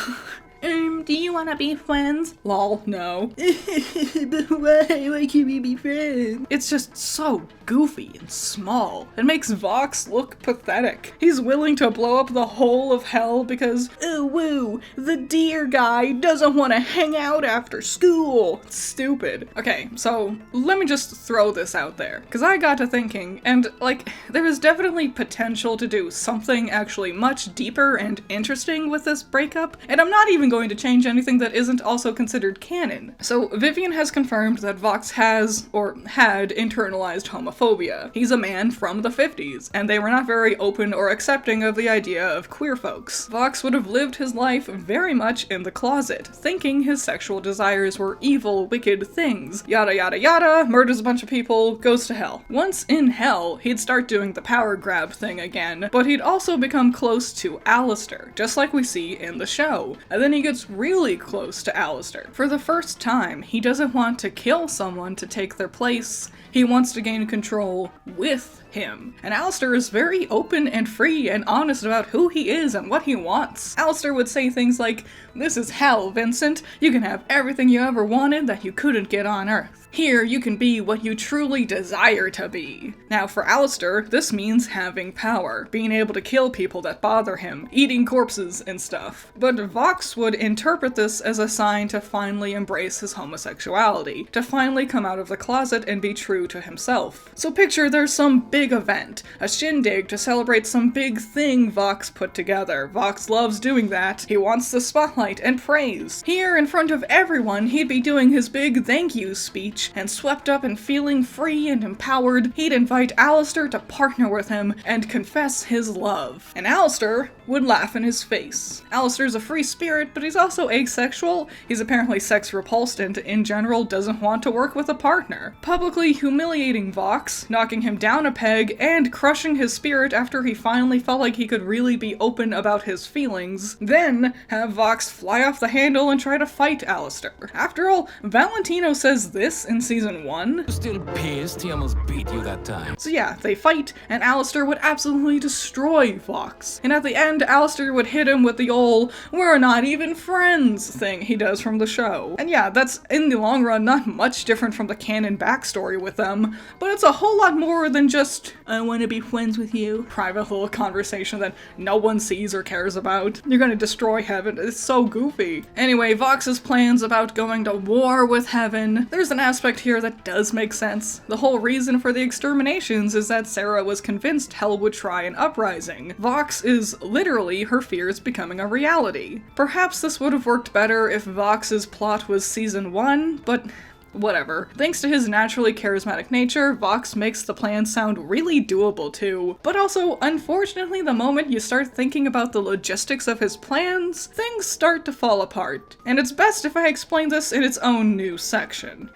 Do you wanna be friends? Lol, no. But why can't we be friends? It's just so goofy and small. It makes Vox look pathetic. He's willing to blow up the whole of Hell because, oh woo, the deer guy doesn't want to hang out after school. It's stupid. Okay, so let me just throw this out there, because I got to thinking, and like, there is definitely potential to do something actually much deeper and interesting with this breakup, and I'm not even going to change anything that isn't also considered canon. So Vivian has confirmed that Vox has, or had, internalized homophobia. He's a man from the 50s, and they were not very open or accepting of the idea of queer folks. Vox would have lived his life very much in the closet, thinking his sexual desires were evil, wicked things. Yada yada yada, murders a bunch of people, goes to hell. Once in hell, he'd start doing the power grab thing again, but he'd also become close to Alastor, just like we see in the show. And then he gets really close to Alastor. For the first time, he doesn't want to kill someone to take their place. He wants to gain control with him. And Alastor is very open and free and honest about who he is and what he wants. Alastor would say things like, "This is hell, Vincent. You can have everything you ever wanted that you couldn't get on Earth. Here, you can be what you truly desire to be." Now, for Alastor, this means having power, being able to kill people that bother him, eating corpses and stuff. But Vox would interpret this as a sign to finally embrace his homosexuality, to finally come out of the closet and be true to himself. So picture there's some big big event, a shindig to celebrate some big thing Vox put together. Vox loves doing that. He wants the spotlight and praise. Here, in front of everyone, he'd be doing his big thank you speech, and swept up and feeling free and empowered, he'd invite Alastor to partner with him and confess his love. And Alastor would laugh in his face. Alastor's a free spirit, but he's also asexual. He's apparently sex repulsed and, in general, doesn't want to work with a partner. Publicly humiliating Vox, knocking him down a peg, and crushing his spirit after he finally felt like he could really be open about his feelings, then have Vox fly off the handle and try to fight Alastor. After all, Valentino says this in season 1. Still pissed he almost beat you that time. So yeah, they fight, and Alastor would absolutely destroy Vox. And at the end, Alastor would hit him with the old, "we're not even friends" thing he does from the show. And yeah, that's, in the long run, not much different from the canon backstory with them, but it's a whole lot more than just, "I want to be friends with you," private little conversation that no one sees or cares about. You're gonna destroy Heaven. It's so goofy. Anyway, Vox's plans about going to war with Heaven, there's an aspect here that does make sense. The whole reason for the exterminations is that Sarah was convinced Hell would try an uprising. Vox is literally her fears becoming a reality. Perhaps this would have worked better if Vox's plot was season 1, but whatever. Thanks to his naturally charismatic nature, Vox makes the plan sound really doable too. But also, unfortunately, the moment you start thinking about the logistics of his plans, things start to fall apart. And it's best if I explain this in its own new section.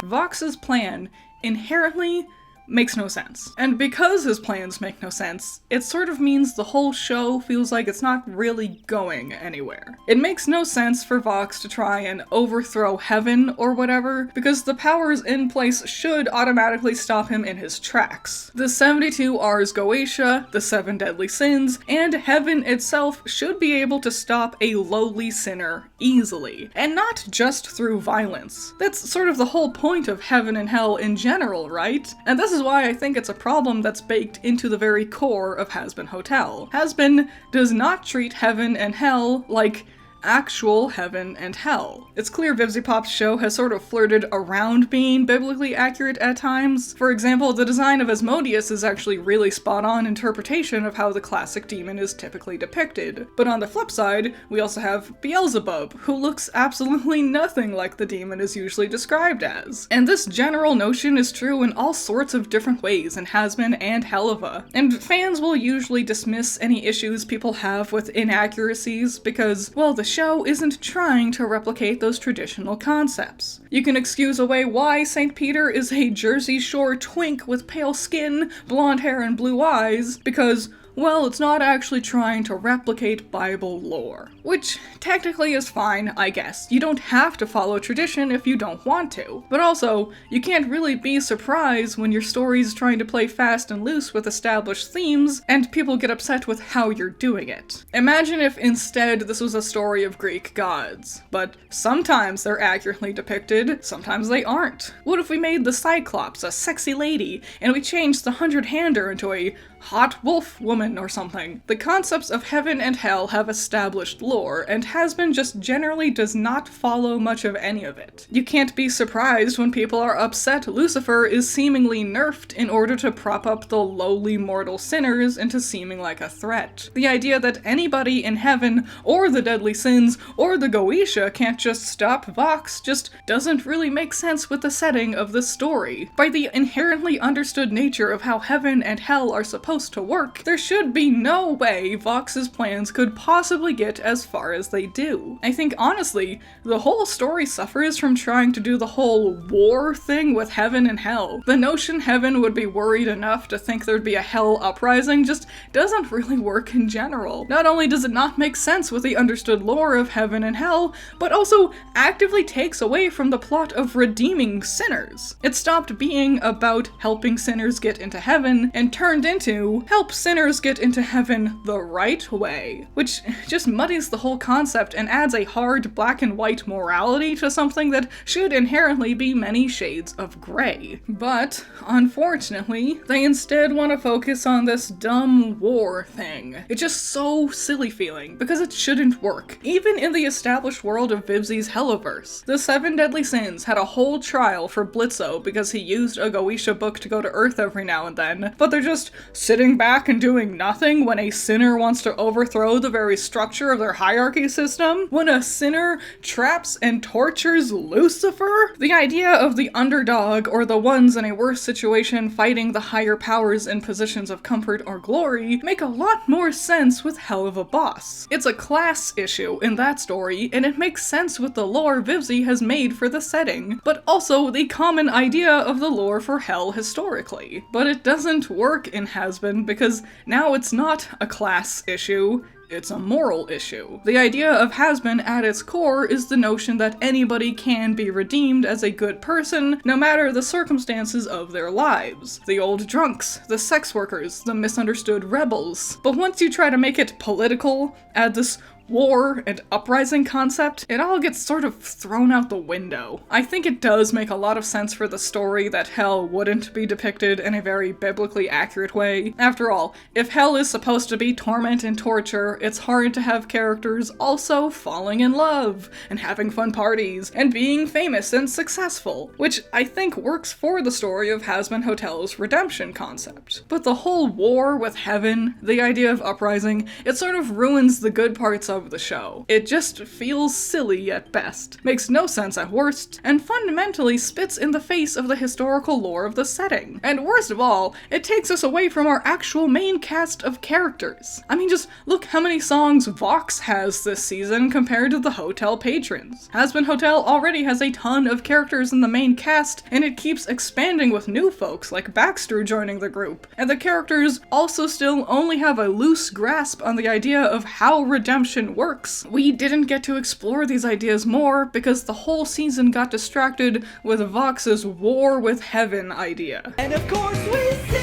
Vox's plan inherently makes no sense. And because his plans make no sense, it sort of means the whole show feels like it's not really going anywhere. It makes no sense for Vox to try and overthrow Heaven or whatever, because the powers in place should automatically stop him in his tracks. The 72 Ars Goetia, the 7 deadly sins, and Heaven itself should be able to stop a lowly sinner easily, and not just through violence. That's sort of the whole point of Heaven and Hell in general, right? And this is why I think it's a problem that's baked into the very core of Hazbin Hotel. Hazbin does not treat Heaven and Hell like actual heaven and hell. It's clear Vivzipop's show has sort of flirted around being biblically accurate at times. For example, the design of Asmodeus is actually really spot-on interpretation of how the classic demon is typically depicted. But on the flip side, we also have Beelzebub, who looks absolutely nothing like the demon is usually described as. And this general notion is true in all sorts of different ways in Hazbin and Helva. And fans will usually dismiss any issues people have with inaccuracies because, well, the show isn't trying to replicate those traditional concepts. You can excuse away why St. Peter is a Jersey Shore twink with pale skin, blonde hair, and blue eyes, because, well, it's not actually trying to replicate Bible lore. Which technically is fine, I guess. You don't have to follow tradition if you don't want to. But also, you can't really be surprised when your story's trying to play fast and loose with established themes, and people get upset with how you're doing it. Imagine if instead this was a story of Greek gods. But sometimes they're accurately depicted, sometimes they aren't. What if we made the Cyclops a sexy lady, and we changed the 100-hander into a hot wolf woman or something? The concepts of heaven and hell have established lore, and Hazbin just generally does not follow much of any of it. You can't be surprised when people are upset Lucifer is seemingly nerfed in order to prop up the lowly mortal sinners into seeming like a threat. The idea that anybody in heaven, or the deadly sins, or the Goetia can't just stop Vox just doesn't really make sense with the setting of the story. By the inherently understood nature of how heaven and hell are supposed to work, there should be no way Vox's plans could possibly get as far as they do. I think honestly, the whole story suffers from trying to do the whole war thing with heaven and hell. The notion heaven would be worried enough to think there'd be a hell uprising just doesn't really work in general. Not only does it not make sense with the understood lore of heaven and hell, but also actively takes away from the plot of redeeming sinners. It stopped being about helping sinners get into heaven and turned into new, help sinners get into heaven the right way, which just muddies the whole concept and adds a hard black and white morality to something that should inherently be many shades of gray. But, unfortunately, they instead want to focus on this dumb war thing. It's just so silly feeling, because it shouldn't work. Even in the established world of Vivzi's Helliverse, the 7 Deadly Sins had a whole trial for Blitzo because he used a Goetia book to go to Earth every now and then, but they're just sitting back and doing nothing when a sinner wants to overthrow the very structure of their hierarchy system? When a sinner traps and tortures Lucifer? The idea of the underdog or the ones in a worse situation fighting the higher powers in positions of comfort or glory make a lot more sense with Hell of a Boss. It's a class issue in that story, and it makes sense with the lore Vivzi has made for the setting, but also the common idea of the lore for Hell historically. But it doesn't work in Hazbin because now it's not a class issue, it's a moral issue. The idea of Hazbin at its core is the notion that anybody can be redeemed as a good person, no matter the circumstances of their lives. The old drunks, the sex workers, the misunderstood rebels. But once you try to make it political, add this war and uprising concept, it all gets sort of thrown out the window. I think it does make a lot of sense for the story that hell wouldn't be depicted in a very biblically accurate way. After all, if hell is supposed to be torment and torture, it's hard to have characters also falling in love, and having fun parties, and being famous and successful, which I think works for the story of Hazbin Hotel's redemption concept. But the whole war with heaven, the idea of uprising, it sort of ruins the good parts of the show. It just feels silly at best, makes no sense at worst, and fundamentally spits in the face of the historical lore of the setting. And worst of all, it takes us away from our actual main cast of characters. I mean, just look how many songs Vox has this season compared to the hotel patrons. Hazbin Hotel already has a ton of characters in the main cast, and it keeps expanding with new folks like Baxter joining the group, and the characters also still only have a loose grasp on the idea of how redemption works. We didn't get to explore these ideas more because the whole season got distracted with Vox's war with heaven idea. And of course we sing!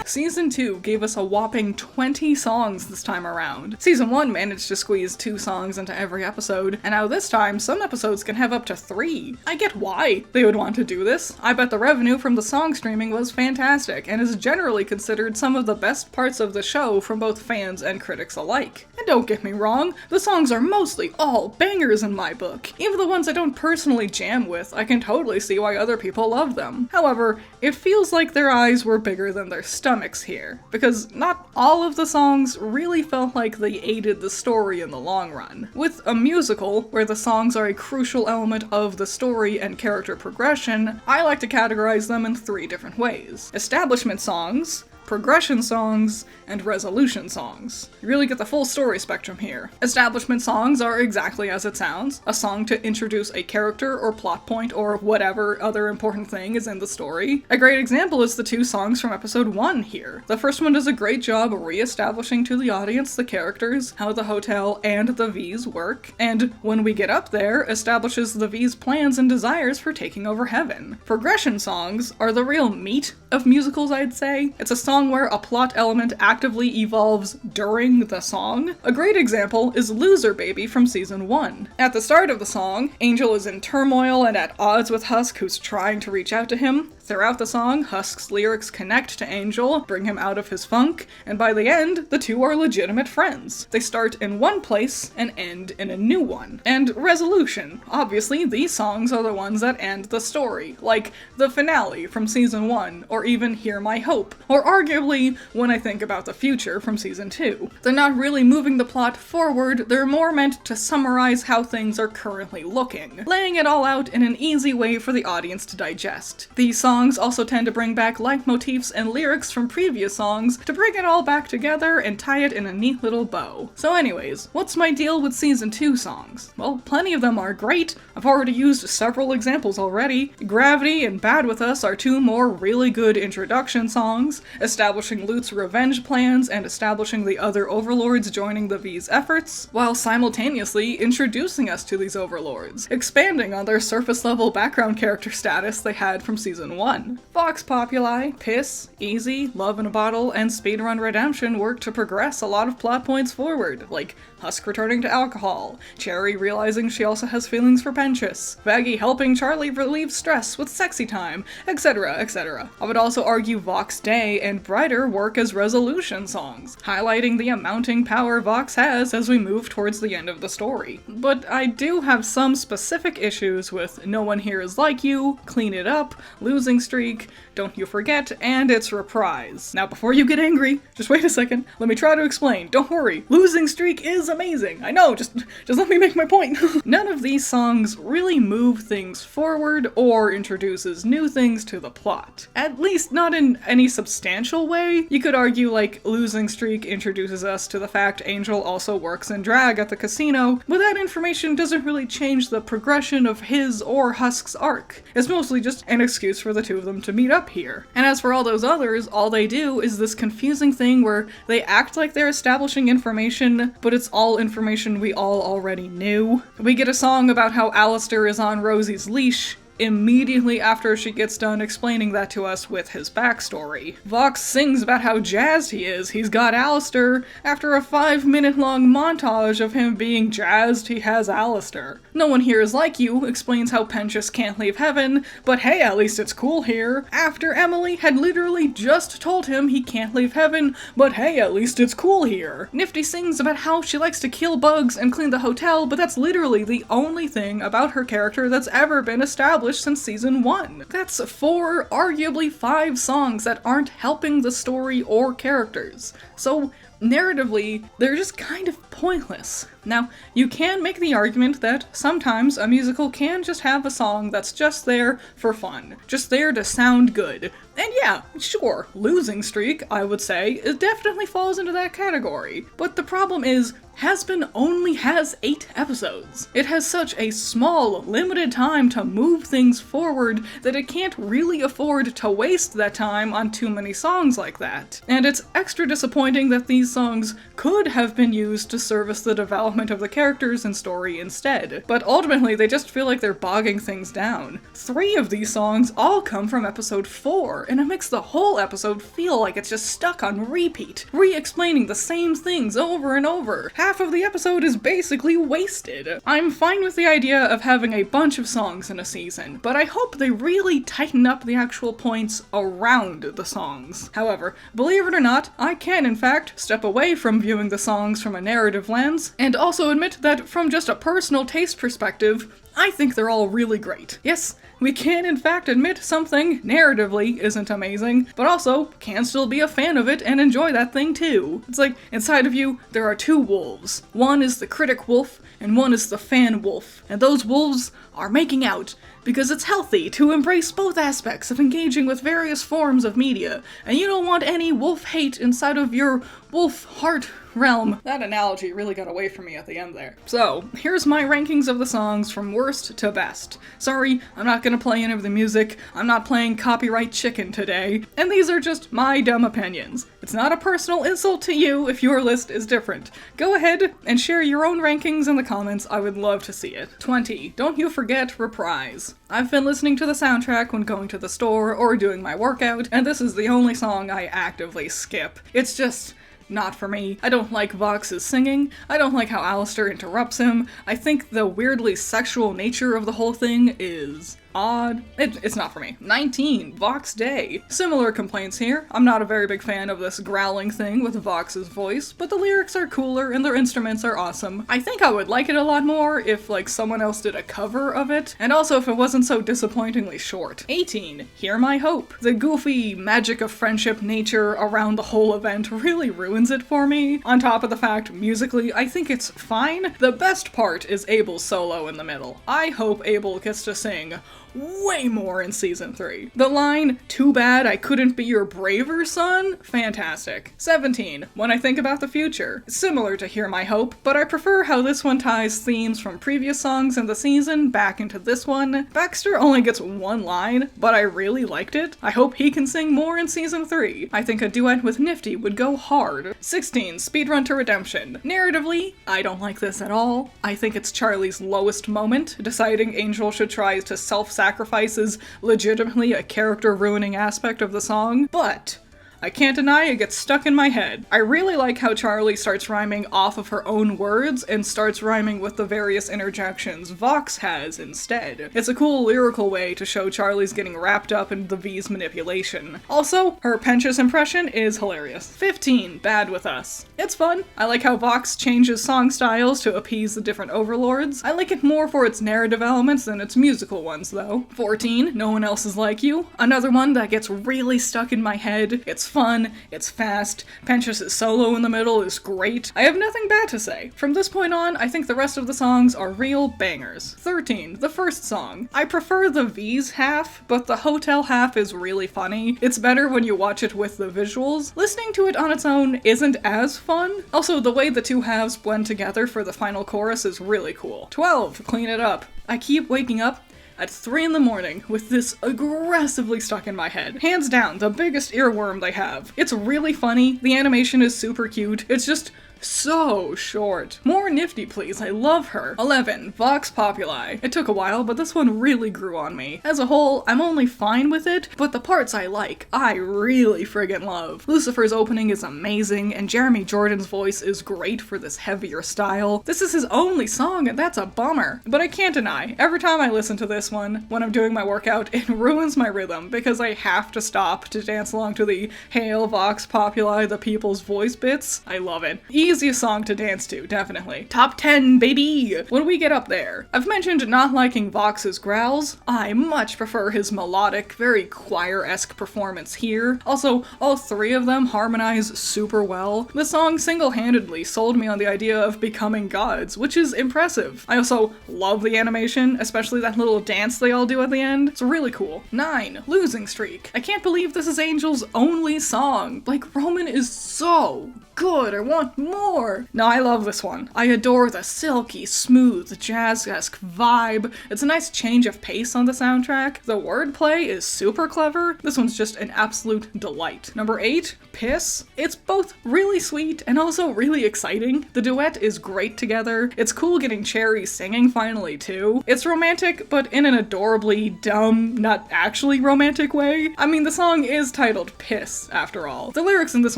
Season 2 gave us a whopping 20 songs this time around. Season 1 managed to squeeze 2 songs into every episode, and now this time some episodes can have up to 3. I get why they would want to do this. I bet the revenue from the song streaming was fantastic, and is generally considered some of the best parts of the show from both fans and critics alike. And don't get me wrong, the songs are mostly all bangers in my book. Even the ones I don't personally jam with, I can totally see why other people love them. However, it feels like their eyes were bigger than their stomachs here, because not all of the songs really felt like they aided the story in the long run. With a musical, where the songs are a crucial element of the story and character progression, I like to categorize them in 3 different ways. Establishment songs, progression songs, and resolution songs. You really get the full story spectrum here. Establishment songs are exactly as it sounds, a song to introduce a character or plot point or whatever other important thing is in the story. A great example is the 2 songs from episode 1 here. The first one does a great job re-establishing to the audience the characters, how the hotel and the Vees work, and when we get up there, establishes the Vees' plans and desires for taking over heaven. Progression songs are the real meat of musicals, I'd say. It's a song where a plot element actively evolves during the song. A great example is Loser Baby from season 1. At the start of the song, Angel is in turmoil and at odds with Husk, who's trying to reach out to him. Throughout the song, Husk's lyrics connect to Angel, bring him out of his funk, and by the end, the 2 are legitimate friends. They start in one place and end in a new one. And resolution. Obviously, these songs are the ones that end the story, like the finale from season 1, or even Hear My Hope, or arguably When I Think About the Future from season 2. They're not really moving the plot forward, they're more meant to summarize how things are currently looking, laying it all out in an easy way for the audience to digest. These songs also tend to bring back leitmotifs and lyrics from previous songs to bring it all back together and tie it in a neat little bow. So anyways, what's my deal with season 2 songs? Well, plenty of them are great. I've already used several examples already. Gravity and Bad With Us are 2 more really good introduction songs, establishing Lute's revenge plans and establishing the other overlords joining the Vees' efforts, while simultaneously introducing us to these overlords, expanding on their surface level background character status they had from season 1. 1. Vox Populi, Piss, Easy, Love in a Bottle, and Speedrun Redemption work to progress a lot of plot points forward, like Husk returning to alcohol, Cherry realizing she also has feelings for Penchus, Vaggie helping Charlie relieve stress with sexy time, etc, etc. I would also argue Vox Day and Brighter work as resolution songs, highlighting the amounting power Vox has as we move towards the end of the story. But I do have some specific issues with No One Here Is Like You, Clean It Up, Losing Streak, Don't You Forget, and its reprise. Now before you get angry, just wait a second, let me try to explain. Don't worry, Losing Streak is amazing. I know, just let me make my point. None of these songs really move things forward or introduces new things to the plot. At least not in any substantial way. You could argue like Losing Streak introduces us to the fact Angel also works in drag at the casino, but that information doesn't really change the progression of his or Husk's arc. It's mostly just an excuse for the two of them to meet up here. And as for all those others, all they do is this confusing thing where they act like they're establishing information, but it's all information we all already knew. We get a song about how Alastor is on Rosie's leash immediately after she gets done explaining that to us with his backstory. Vox sings about how jazzed he is, he's got Alastor, after a 5-minute long montage of him being jazzed he has Alastor. No One Here Is Like You explains how Penchus can't leave heaven, but hey, at least it's cool here, after Emily had literally just told him he can't leave heaven, but hey, at least it's cool here. Nifty sings about how she likes to kill bugs and clean the hotel, but that's literally the only thing about her character that's ever been established since season 1. That's 4, arguably 5 songs that aren't helping the story or characters. So narratively, they're just kind of pointless. Now, you can make the argument that sometimes a musical can just have a song that's just there for fun, just there to sound good. And yeah, sure, Losing Streak, I would say, it definitely falls into that category. But the problem is, Hazbin only has 8 episodes. It has such a small, limited time to move things forward that it can't really afford to waste that time on too many songs like that. And it's extra disappointing that these songs could have been used to service the development of the characters and story instead. But ultimately, they just feel like they're bogging things down. 3 of these songs all come from episode 4, and it makes the whole episode feel like it's just stuck on repeat, re-explaining the same things over and over. Half of the episode is basically wasted. I'm fine with the idea of having a bunch of songs in a season, but I hope they really tighten up the actual points around the songs. However, believe it or not, I can in fact step away from viewing the songs from a narrative lens, and also admit that from just a personal taste perspective, I think they're all really great. Yes, we can in fact admit something narratively isn't amazing, but also can still be a fan of it and enjoy that thing too. It's like, inside of you, there are 2 wolves. One is the critic wolf, and one is the fan wolf. And those wolves are making out, because it's healthy to embrace both aspects of engaging with various forms of media, and you don't want any wolf hate inside of your wolf heart realm. That analogy really got away from me at the end there. So, here's my rankings of the songs from worst to best. Sorry, I'm not gonna play any of the music, I'm not playing Copyright Chicken today, and these are just my dumb opinions. It's not a personal insult to you if your list is different. Go ahead and share your own rankings in the comments, I would love to see it. 20. Don't You Forget Reprise. I've been listening to the soundtrack when going to the store or doing my workout, and this is the only song I actively skip. It's just not for me. I don't like Vox's singing, I don't like how Alastor interrupts him, I think the weirdly sexual nature of the whole thing is odd. It's not for me. 19. Vox Day. Similar complaints here. I'm not a very big fan of this growling thing with Vox's voice, but the lyrics are cooler and their instruments are awesome. I think I would like it a lot more if like someone else did a cover of it, and also if it wasn't so disappointingly short. 18. Hear My Hope. The goofy magic of friendship nature around the whole event really ruins it for me. On top of the fact, musically, I think it's fine. The best part is Abel's solo in the middle. I hope Abel gets to sing way more in season 3. The line, "Too bad I couldn't be your braver son," fantastic. 17. When I Think About the Future. Similar to Hear My Hope, but I prefer how this one ties themes from previous songs in the season back into this one. Baxter only gets 1 line, but I really liked it. I hope he can sing more in season 3. I think a duet with Nifty would go hard. 16. Speedrun to Redemption. Narratively, I don't like this at all. I think it's Charlie's lowest moment, deciding Angel should try to self-sabotage sacrifice is legitimately a character-ruining aspect of the song, but I can't deny it gets stuck in my head. I really like how Charlie starts rhyming off of her own words and starts rhyming with the various interjections Vox has instead. It's a cool lyrical way to show Charlie's getting wrapped up in the Vees manipulation. Also, her Penchus impression is hilarious. 15, Bad With Us. It's fun. I like how Vox changes song styles to appease the different overlords. I like it more for its narrative elements than its musical ones though. 14, No One Else Is Like You. Another one that gets really stuck in my head. It's fun, it's fast, Penchus' solo in the middle is great. I have nothing bad to say. From this point on, I think the rest of the songs are real bangers. 13, the first song. I prefer the Vees half, but the hotel half is really funny. It's better when you watch it with the visuals. Listening to it on its own isn't as fun. Also, the way the two halves blend together for the final chorus is really cool. 12, Clean It Up. I keep waking up at 3 in the morning with this aggressively stuck in my head. Hands down, the biggest earworm they have. It's really funny, the animation is super cute, it's just so short. More Nifty, please, I love her. 11, Vox Populi. It took a while, but this one really grew on me. As a whole, I'm only fine with it, but the parts I like, I really friggin' love. Lucifer's opening is amazing, and Jeremy Jordan's voice is great for this heavier style. This is his only song, and that's a bummer. But I can't deny, every time I listen to this one, when I'm doing my workout, it ruins my rhythm, because I have to stop to dance along to the Hail Vox Populi, the people's voice bits. I love it. Easiest song to dance to, definitely. Top 10, baby! What do we get up there? I've mentioned not liking Vox's growls. I much prefer his melodic, very choir-esque performance here. Also, all three of them harmonize super well. The song single-handedly sold me on the idea of becoming gods, which is impressive. I also love the animation, especially that little dance they all do at the end. It's really cool. 9, Losing Streak. I can't believe this is Angel's only song. Like, Roman is so good, I want more! No, I love this one. I adore the silky, smooth, jazz-esque vibe. It's a nice change of pace on the soundtrack. The wordplay is super clever. This one's just an absolute delight. Number 8, Piss. It's both really sweet and also really exciting. The duet is great together. It's cool getting Cherry singing finally too. It's romantic, but in an adorably dumb, not actually romantic way. I mean, the song is titled Piss, after all. The lyrics in this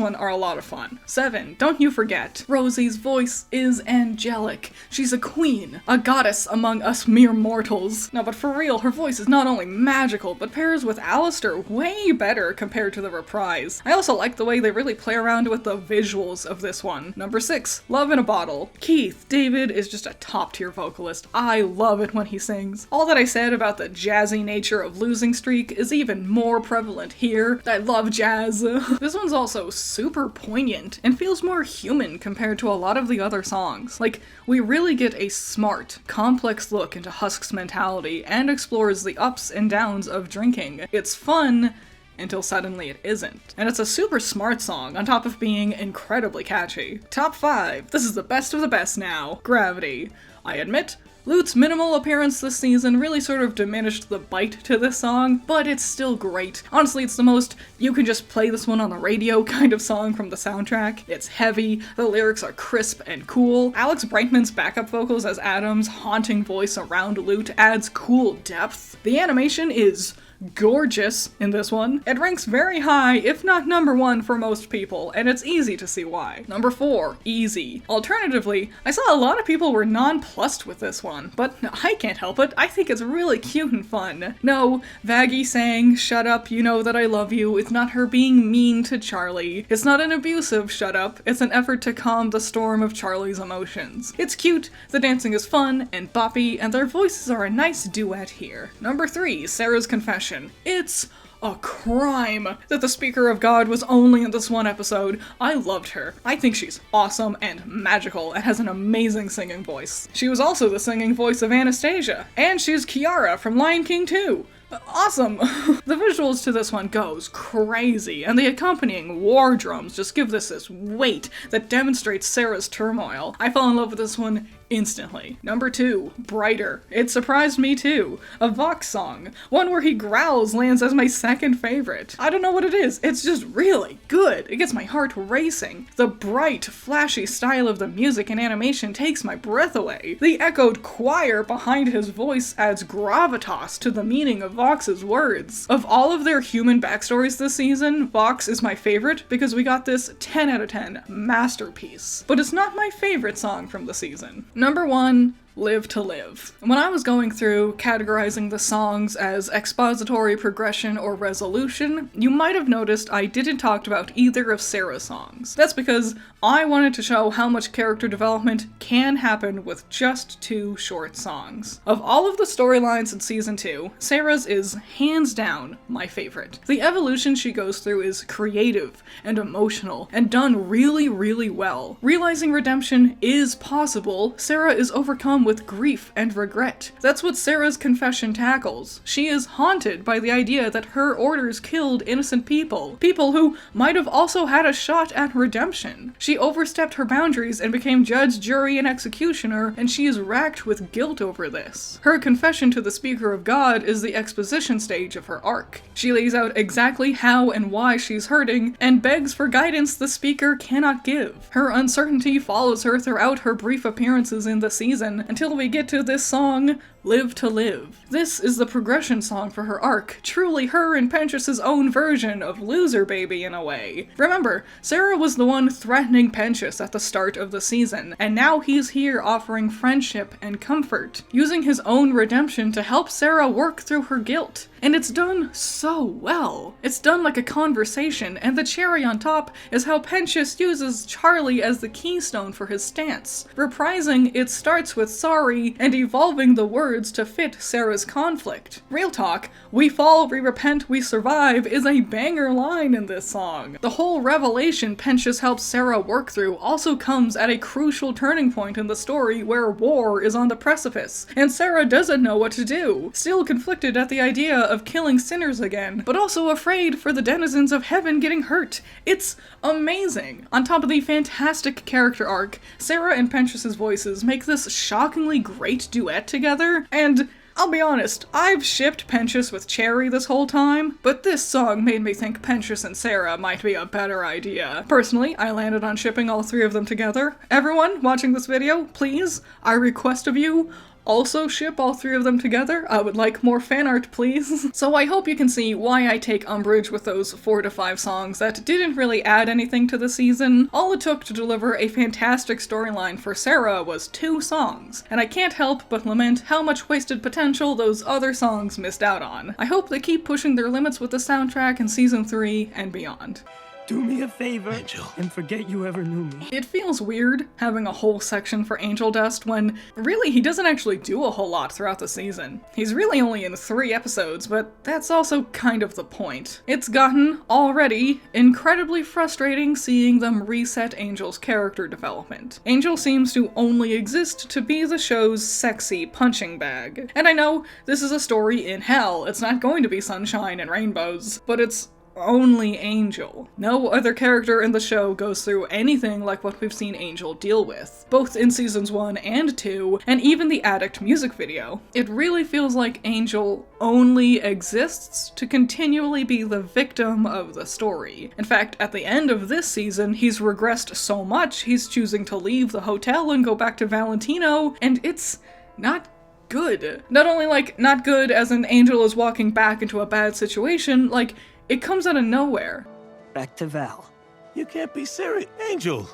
one are a lot of fun. 7, Don't You Forget. Rosie's voice is angelic. She's a queen, a goddess among us mere mortals. No, but for real, her voice is not only magical, but pairs with Alastor way better compared to the reprise. I also like the way they really play around with the visuals of this one. Number 6, Love in a Bottle. Keith David is just a top-tier vocalist. I love it when he sings. All that I said about the jazzy nature of Losing Streak is even more prevalent here. I love jazz. This one's also super poignant and feels more human compared to a lot of the other songs. Like, we really get a smart, complex look into Husk's mentality and explores the ups and downs of drinking. It's fun until suddenly it isn't. And it's a super smart song, on top of being incredibly catchy. Top 5. This is the best of the best now. Gravity. I admit, Lute's minimal appearance this season really sort of diminished the bite to this song, but it's still great. Honestly, it's the most you can just play this one on the radio kind of song from the soundtrack. It's heavy, the lyrics are crisp and cool. Alex Brightman's backup vocals as Adam's haunting voice around Lute adds cool depth. The animation is gorgeous in this one. It ranks very high, if not number 1 for most people, and it's easy to see why. Number 4, Easy. Alternatively, I saw a lot of people were nonplussed with this one, but I can't help it. I think it's really cute and fun. No, Vaggie saying, "Shut up, you know that I love you," it's not her being mean to Charlie. It's not an abusive shut up, it's an effort to calm the storm of Charlie's emotions. It's cute, the dancing is fun and boppy, and their voices are a nice duet here. Number 3, Sarah's Confession. It's a crime that the Speaker of God was only in this one episode. I loved her. I think she's awesome and magical and has an amazing singing voice. She was also the singing voice of Anastasia, and she's Kiara from Lion King 2. Awesome! The visuals to this one goes crazy, and the accompanying war drums just give this weight that demonstrates Sarah's turmoil. I fell in love with this one instantly. Number 2, Brighter. It surprised me too. A Vox song. One where he growls lands as my second favorite. I don't know what it is, it's just really good. It gets my heart racing. The bright, flashy style of the music and animation takes my breath away. The echoed choir behind his voice adds gravitas to the meaning of Vox's words. Of all of their human backstories this season, Vox is my favorite because we got this 10 out of 10 masterpiece. But it's not my favorite song from the season. Number 1, Live to Live. When I was going through categorizing the songs as expository, progression, or resolution, you might have noticed I didn't talk about either of Sarah's songs. That's because I wanted to show how much character development can happen with just 2 short songs. Of all of the storylines in season 2, Sarah's is hands down my favorite. The evolution she goes through is creative and emotional and done really, really well. Realizing redemption is possible, Sarah is overcome with grief and regret. That's what Sarah's confession tackles. She is haunted by the idea that her orders killed innocent people who might have also had a shot at redemption. She overstepped her boundaries and became judge, jury, and executioner, and she is racked with guilt over this. Her confession to the Speaker of God is the exposition stage of her arc. She lays out exactly how and why she's hurting, and begs for guidance the Speaker cannot give. Her uncertainty follows her throughout her brief appearances in the season, until we get to this song, Live to Live. This is the progression song for her arc, truly her and Pentious' own version of Loser Baby in a way. Remember, Sarah was the one threatening Pentious at the start of the season, and now he's here offering friendship and comfort, using his own redemption to help Sarah work through her guilt. And it's done so well. It's done like a conversation, and the cherry on top is how Pentious uses Charlie as the keystone for his stance, reprising "It starts with sorry" and evolving the words to fit Sarah's conflict. Real talk, "We fall, we repent, we survive" is a banger line in this song. The whole revelation Pentious helps Sarah work through also comes at a crucial turning point in the story where war is on the precipice, and Sarah doesn't know what to do, still conflicted at the idea of killing sinners again, but also afraid for the denizens of heaven getting hurt. It's amazing! On top of the fantastic character arc, Sarah and Pentious' voices make this shockingly great duet together, and I'll be honest, I've shipped Pentious with Cherry this whole time, but this song made me think Pentious and Sarah might be a better idea. Personally, I landed on shipping all 3 of them together. Everyone watching this video, please, I request of you, also ship all 3 of them together. I would like more fan art, please. So I hope you can see why I take umbrage with those 4 to 5 songs that didn't really add anything to the season. All it took to deliver a fantastic storyline for Sarah was 2 songs, and I can't help but lament how much wasted potential those other songs missed out on. I hope they keep pushing their limits with the soundtrack in season 3 and beyond. Do me a favor, Angel, and forget you ever knew me. It feels weird having a whole section for Angel Dust when, really, he doesn't actually do a whole lot throughout the season. He's really only in 3 episodes, but that's also kind of the point. It's gotten, already, incredibly frustrating seeing them reset Angel's character development. Angel seems to only exist to be the show's sexy punching bag. And I know, this is a story in hell, it's not going to be sunshine and rainbows, but it's only Angel. No other character in the show goes through anything like what we've seen Angel deal with, both in seasons 1 and 2, and even the Addict music video. It really feels like Angel only exists to continually be the victim of the story. In fact, at the end of this season, he's regressed so much he's choosing to leave the hotel and go back to Valentino, and it's not good. Not only, like, not good as an Angel is walking back into a bad situation, like, it comes out of nowhere. Back to Val. You can't be serious. Angel,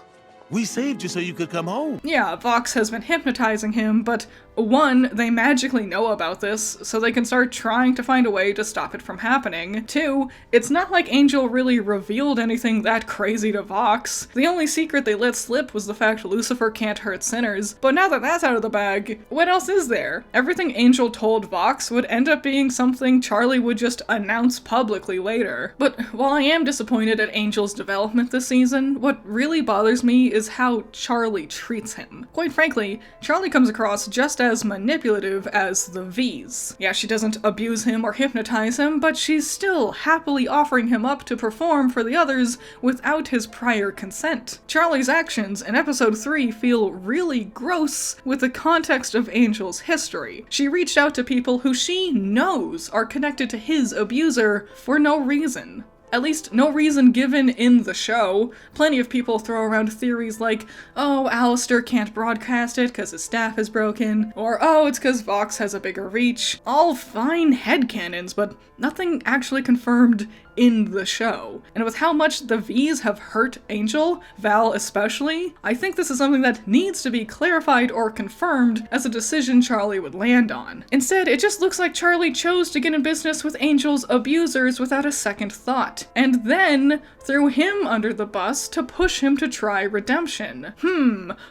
we saved you so you could come home. Yeah, Vox has been hypnotizing him, but 1, they magically know about this, so they can start trying to find a way to stop it from happening. 2, it's not like Angel really revealed anything that crazy to Vox. The only secret they let slip was the fact Lucifer can't hurt sinners, but now that that's out of the bag, what else is there? Everything Angel told Vox would end up being something Charlie would just announce publicly later. But while I am disappointed at Angel's development this season, what really bothers me is how Charlie treats him. Quite frankly, Charlie comes across just as manipulative as the Vees. Yeah, she doesn't abuse him or hypnotize him, but she's still happily offering him up to perform for the others without his prior consent. Charlie's actions in episode 3 feel really gross with the context of Angel's history. She reached out to people who she knows are connected to his abuser for no reason. At least no reason given in the show. Plenty of people throw around theories like, oh, Alastor can't broadcast it because his staff is broken, or oh, it's because Vox has a bigger reach. All fine headcanons, but nothing actually confirmed in the show. And with how much the Vees have hurt Angel, Val especially, I think this is something that needs to be clarified or confirmed as a decision Charlie would land on. Instead, it just looks like Charlie chose to get in business with Angel's abusers without a second thought, and then threw him under the bus to push him to try redemption.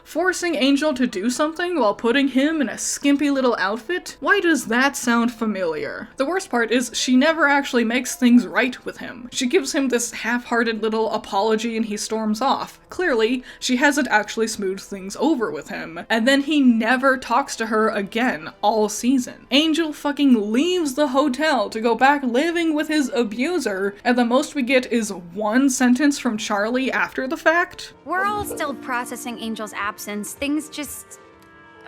Forcing Angel to do something while putting him in a skimpy little outfit? Why does that sound familiar? The worst part is she never actually makes things right with him. She gives him this half-hearted little apology and he storms off. Clearly, she hasn't actually smoothed things over with him. And then he never talks to her again all season. Angel fucking leaves the hotel to go back living with his abuser, and the most we get is one sentence from Charlie after the fact. We're all still processing Angel's absence. Things just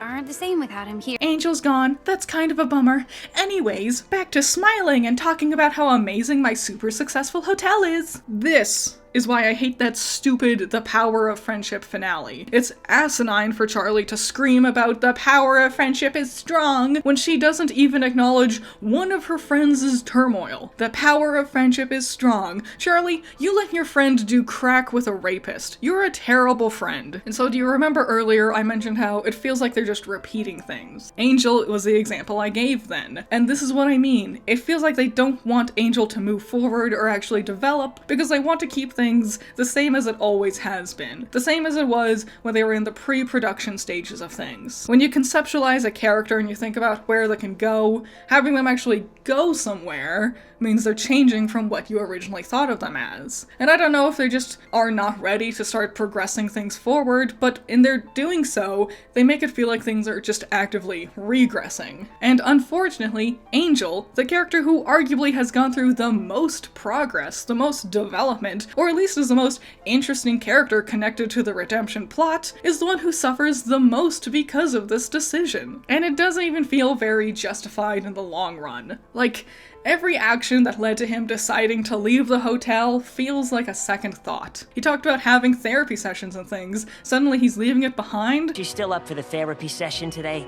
aren't the same without him here. Angel's gone. That's kind of a bummer. Anyways, back to smiling and talking about how amazing my super successful hotel is. This is why I hate that stupid The Power of Friendship finale. It's asinine for Charlie to scream about the power of friendship is strong when she doesn't even acknowledge one of her friends' turmoil. The power of friendship is strong. Charlie, you let your friend do crack with a rapist. You're a terrible friend. And so do you remember earlier I mentioned how it feels like they're just repeating things? Angel was the example I gave then. And this is what I mean. It feels like they don't want Angel to move forward or actually develop because they want to keep things the same as it always has been. The same as it was when they were in the pre-production stages of things. When you conceptualize a character and you think about where they can go, having them actually go somewhere means they're changing from what you originally thought of them as. And I don't know if they just are not ready to start progressing things forward, but in their doing so, they make it feel like things are just actively regressing. And unfortunately, Angel, the character who arguably has gone through the most progress, the most development, or at least is the most interesting character connected to the redemption plot, is the one who suffers the most because of this decision. And it doesn't even feel very justified in the long run. Like, every action that led to him deciding to leave the hotel feels like a second thought. He talked about having therapy sessions and things. Suddenly he's leaving it behind. You still up for the therapy session today?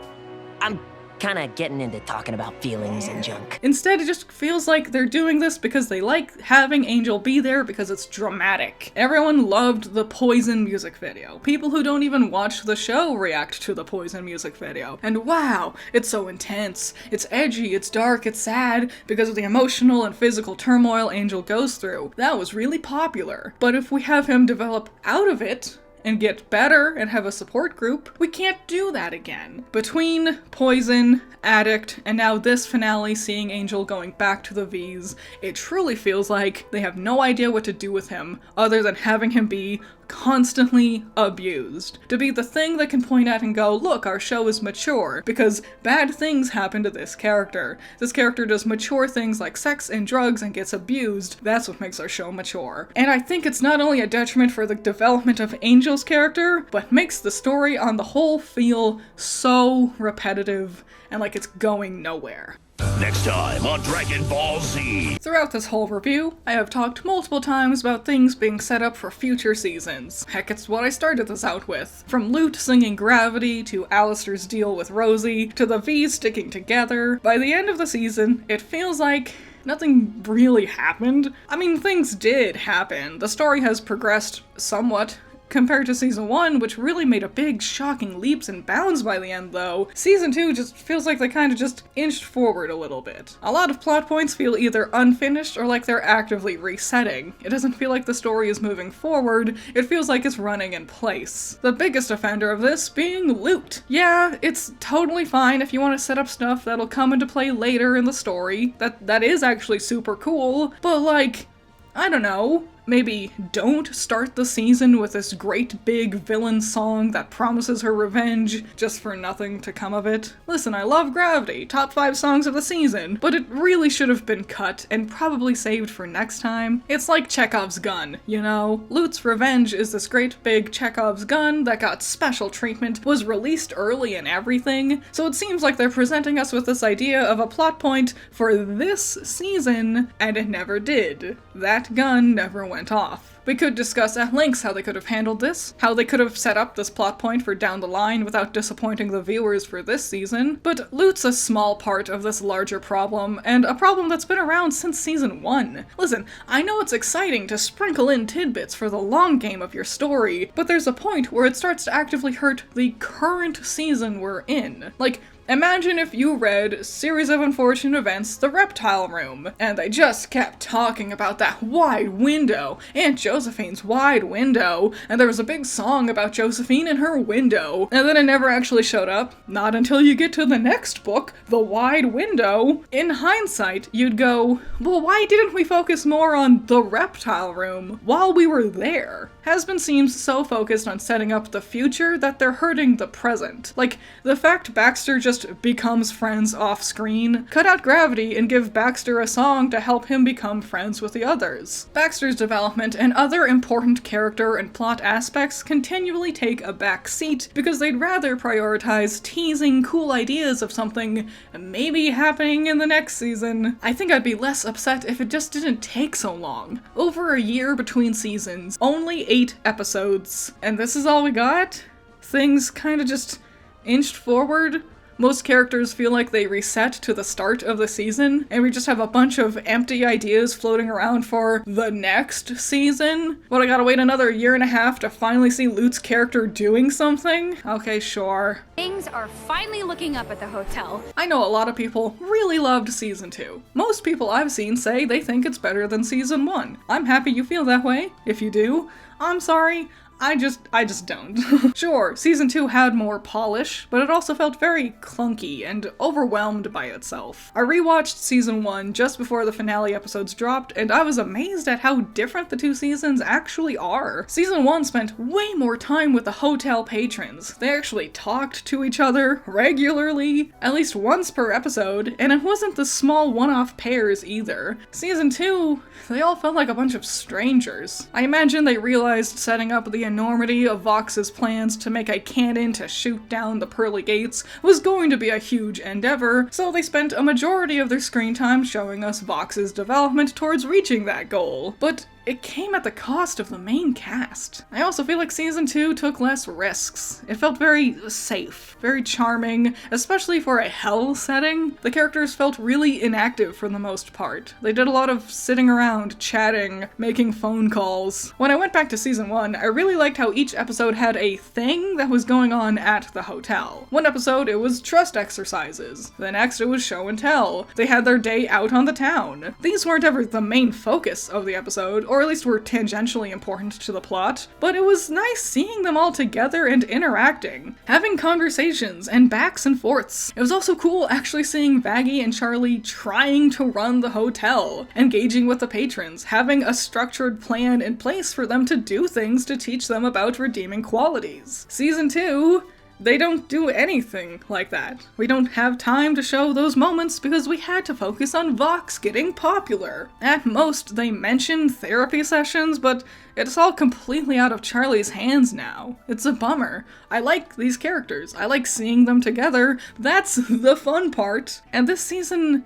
I'm kinda getting into talking about feelings and junk. Instead, it just feels like they're doing this because they like having Angel be there because it's dramatic. Everyone loved the Poison music video. People who don't even watch the show react to the Poison music video. And wow, it's so intense. It's edgy, it's dark, it's sad because of the emotional and physical turmoil Angel goes through. That was really popular. But if we have him develop out of it, and get better and have a support group, we can't do that again. Between Poison, Addict, and now this finale seeing Angel going back to the Vees, it truly feels like they have no idea what to do with him other than having him be constantly abused. To be the thing they can point at and go, look, our show is mature, because bad things happen to this character. This character does mature things like sex and drugs and gets abused. That's what makes our show mature. And I think it's not only a detriment for the development of Angel's character, but makes the story on the whole feel so repetitive and like it's going nowhere. Next time on Dragon Ball Z. Throughout this whole review, I have talked multiple times about things being set up for future seasons. Heck, it's what I started this out with. From Lute singing Gravity, to Alastor's deal with Rosie, to the Vees sticking together. By the end of the season, it feels like nothing really happened. I mean, things did happen. The story has progressed somewhat compared to Season 1, which really made a big, shocking leaps and bounds by the end, though. Season 2 just feels like they kind of just inched forward a little bit. A lot of plot points feel either unfinished or like they're actively resetting. It doesn't feel like the story is moving forward, it feels like it's running in place. The biggest offender of this being Lute. Yeah, it's totally fine if you want to set up stuff that'll come into play later in the story. That is actually super cool, but like, I don't know. maybe don't start the season with this great big villain song that promises her revenge just for nothing to come of it. Listen, I love Gravity, top 5 songs of the season, but it really should have been cut and probably saved for next time. It's like Chekhov's gun, you know? Lut's revenge is this great big Chekhov's gun that got special treatment, was released early and everything, so it seems like they're presenting us with this idea of a plot point for this season, and it never did. That gun never went off. We could discuss at length how they could have handled this, how they could have set up this plot point for down the line without disappointing the viewers for this season, but Lut's a small part of this larger problem, and a problem that's been around since season 1. Listen, I know it's exciting to sprinkle in tidbits for the long game of your story, but there's a point where it starts to actively hurt the current season we're in. Like, imagine if you read Series of Unfortunate Events, The Reptile Room, and they just kept talking about that wide window, Aunt Josephine's wide window, and there was a big song about Josephine and her window, and then it never actually showed up, not until you get to the next book, The Wide Window. In hindsight, you'd go, well, why didn't we focus more on The Reptile Room while we were there? Hazbin seems so focused on setting up the future that they're hurting the present. Like, the fact Baxter just becomes friends off-screen, cut out Gravity and give Baxter a song to help him become friends with the others. Baxter's development and other important character and plot aspects continually take a back seat because they'd rather prioritize teasing cool ideas of something maybe happening in the next season. I think I'd be less upset if it just didn't take so long. Over a year between seasons, only 8 episodes, and this is all we got? Things kinda just inched forward? Most characters feel like they reset to the start of the season, and we just have a bunch of empty ideas floating around for the next season? But I gotta wait another 1.5 years to finally see Lut's character doing something? Okay, sure. Things are finally looking up at the hotel. I know a lot of people really loved season 2. Most people I've seen say they think it's better than season 1. I'm happy you feel that way. If you do, I'm sorry. I just don't. Sure, season 2 had more polish, but it also felt very clunky and overwhelmed by itself. I rewatched season 1 just before the finale episodes dropped, and I was amazed at how different the 2 seasons actually are. Season 1 spent way more time with the hotel patrons. They actually talked to each other regularly, at least once per episode, and it wasn't the small one-off pairs either. Season 2, they all felt like a bunch of strangers. I imagine they realized setting up the enormity of Vox's plans to make a cannon to shoot down the pearly gates was going to be a huge endeavor, so they spent a majority of their screen time showing us Vox's development towards reaching that goal. But it came at the cost of the main cast. I also feel like season 2 took less risks. It felt very safe, very charming, especially for a hell setting. The characters felt really inactive for the most part. They did a lot of sitting around, chatting, making phone calls. When I went back to season 1, I really liked how each episode had a thing that was going on at the hotel. One episode, it was trust exercises. The next, it was show and tell. They had their day out on the town. These weren't ever the main focus of the episode, or at least were tangentially important to the plot, but it was nice seeing them all together and interacting, having conversations and backs and forths. It was also cool actually seeing Vaggie and Charlie trying to run the hotel, engaging with the patrons, having a structured plan in place for them to do things to teach them about redeeming qualities. Season 2, they don't do anything like that. We don't have time to show those moments because we had to focus on Vox getting popular. At most, they mention therapy sessions, but it's all completely out of Charlie's hands now. It's a bummer. I like these characters. I like seeing them together. That's the fun part. And this season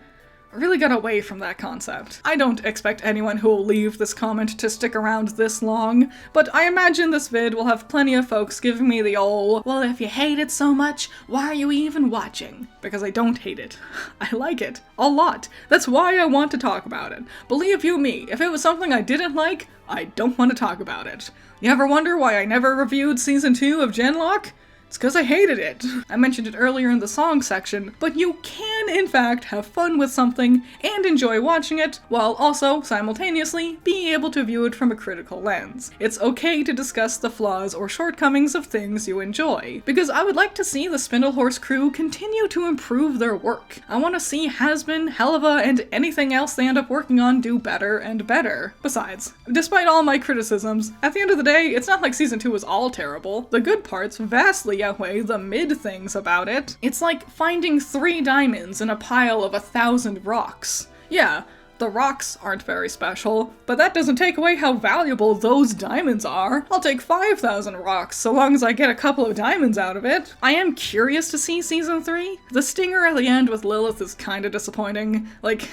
really got away from that concept. I don't expect anyone who will leave this comment to stick around this long, but I imagine this vid will have plenty of folks giving me the ol', well, if you hate it so much, why are you even watching? Because I don't hate it. I like it. A lot. That's why I want to talk about it. Believe you me, if it was something I didn't like, I don't want to talk about it. You ever wonder why I never reviewed season 2 of Genlock? It's because I hated it. I mentioned it earlier in the song section, but you can't can in fact have fun with something and enjoy watching it, while also simultaneously being able to view it from a critical lens. It's okay to discuss the flaws or shortcomings of things you enjoy, because I would like to see the Spindlehorse crew continue to improve their work. I want to see Hazbin, Helva, and anything else they end up working on do better and better. Besides, despite all my criticisms, at the end of the day, it's not like season 2 was all terrible. The good parts vastly outweigh the mid things about it. It's like finding 3 diamonds in a pile of 1,000 rocks. Yeah, the rocks aren't very special, but that doesn't take away how valuable those diamonds are. I'll take 5,000 rocks so long as I get a couple of diamonds out of it. I am curious to see season 3. The stinger at the end with Lilith is kinda disappointing. Like,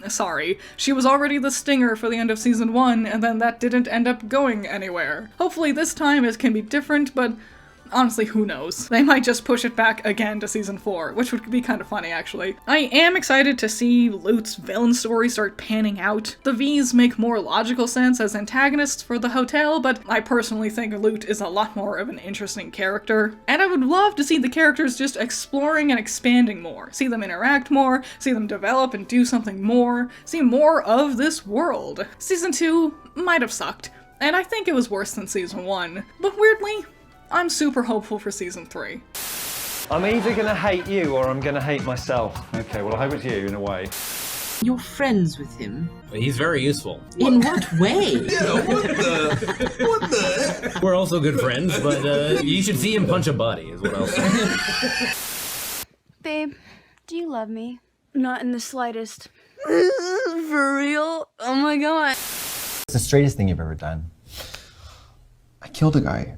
sorry, she was already the stinger for the end of season 1, and then that didn't end up going anywhere. Hopefully this time it can be different, but honestly, who knows? They might just push it back again to season 4, which would be kind of funny, actually. I am excited to see Lute's villain story start panning out. The Vees make more logical sense as antagonists for the hotel, but I personally think Lute is a lot more of an interesting character. And I would love to see the characters just exploring and expanding more. See them interact more, see them develop and do something more, see more of this world. Season 2 might have sucked, and I think it was worse than season 1, but weirdly, I'm super hopeful for season 3. I'm either gonna hate you or I'm gonna hate myself. Okay, well I hope it's you in a way. You're friends with him? He's very useful. In what way? Yeah, what the? We're also good friends, but you should see him punch a body, is what I'll say. Babe, do you love me? Not in the slightest. For real? Oh my god. What's the straightest thing you've ever done? I killed a guy.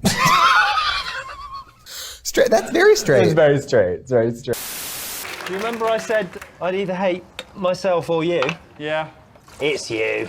Straight. That's very straight. It's very straight. It's very straight. Do you remember I said I'd either hate myself or you? Yeah. It's you.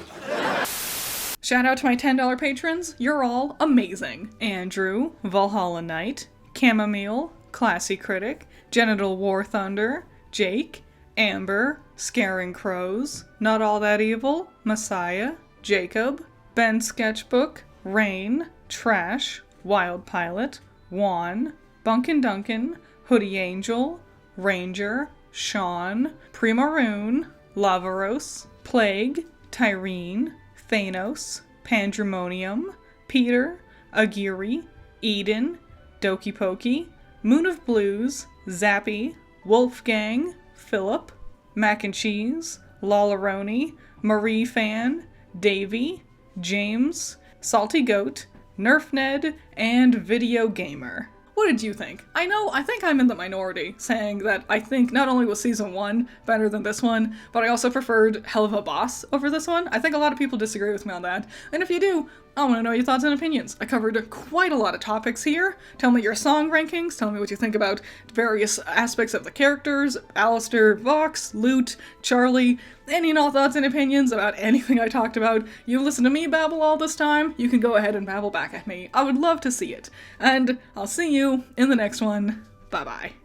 Shout out to my $10 patrons, you're all amazing. Andrew, Valhalla Knight, Chamomile, Classy Critic, Genital War Thunder, Jake, Amber, Scaring Crows, Not All That Evil, Messiah, Jacob, Ben Sketchbook, Rain, Trash, Wild Pilot, Juan, Bunkin Duncan, Hoodie Angel, Ranger, Sean, Primaroon, Lavaros, Plague, Tyrene, Thanos, Pandemonium, Peter, Aguirre, Eden, Doki Pokey, Moon of Blues, Zappy, Wolfgang, Philip, Mac and Cheese, Lollaroni, Marie Fan, Davy, James, Salty Goat, Nerf Ned, and Video Gamer. What did you think? I think I'm in the minority, saying that I think not only was season 1 better than this one, but I also preferred Hell of a Boss over this one. I think a lot of people disagree with me on that, and if you do, I want to know your thoughts and opinions. I covered quite a lot of topics here. Tell me your song rankings, tell me what you think about various aspects of the characters, Alastor, Vox, Lute, Charlie, any and all thoughts and opinions about anything I talked about. You listened to me babble all this time, you can go ahead and babble back at me. I would love to see it. And I'll see you in the next one. Bye-bye.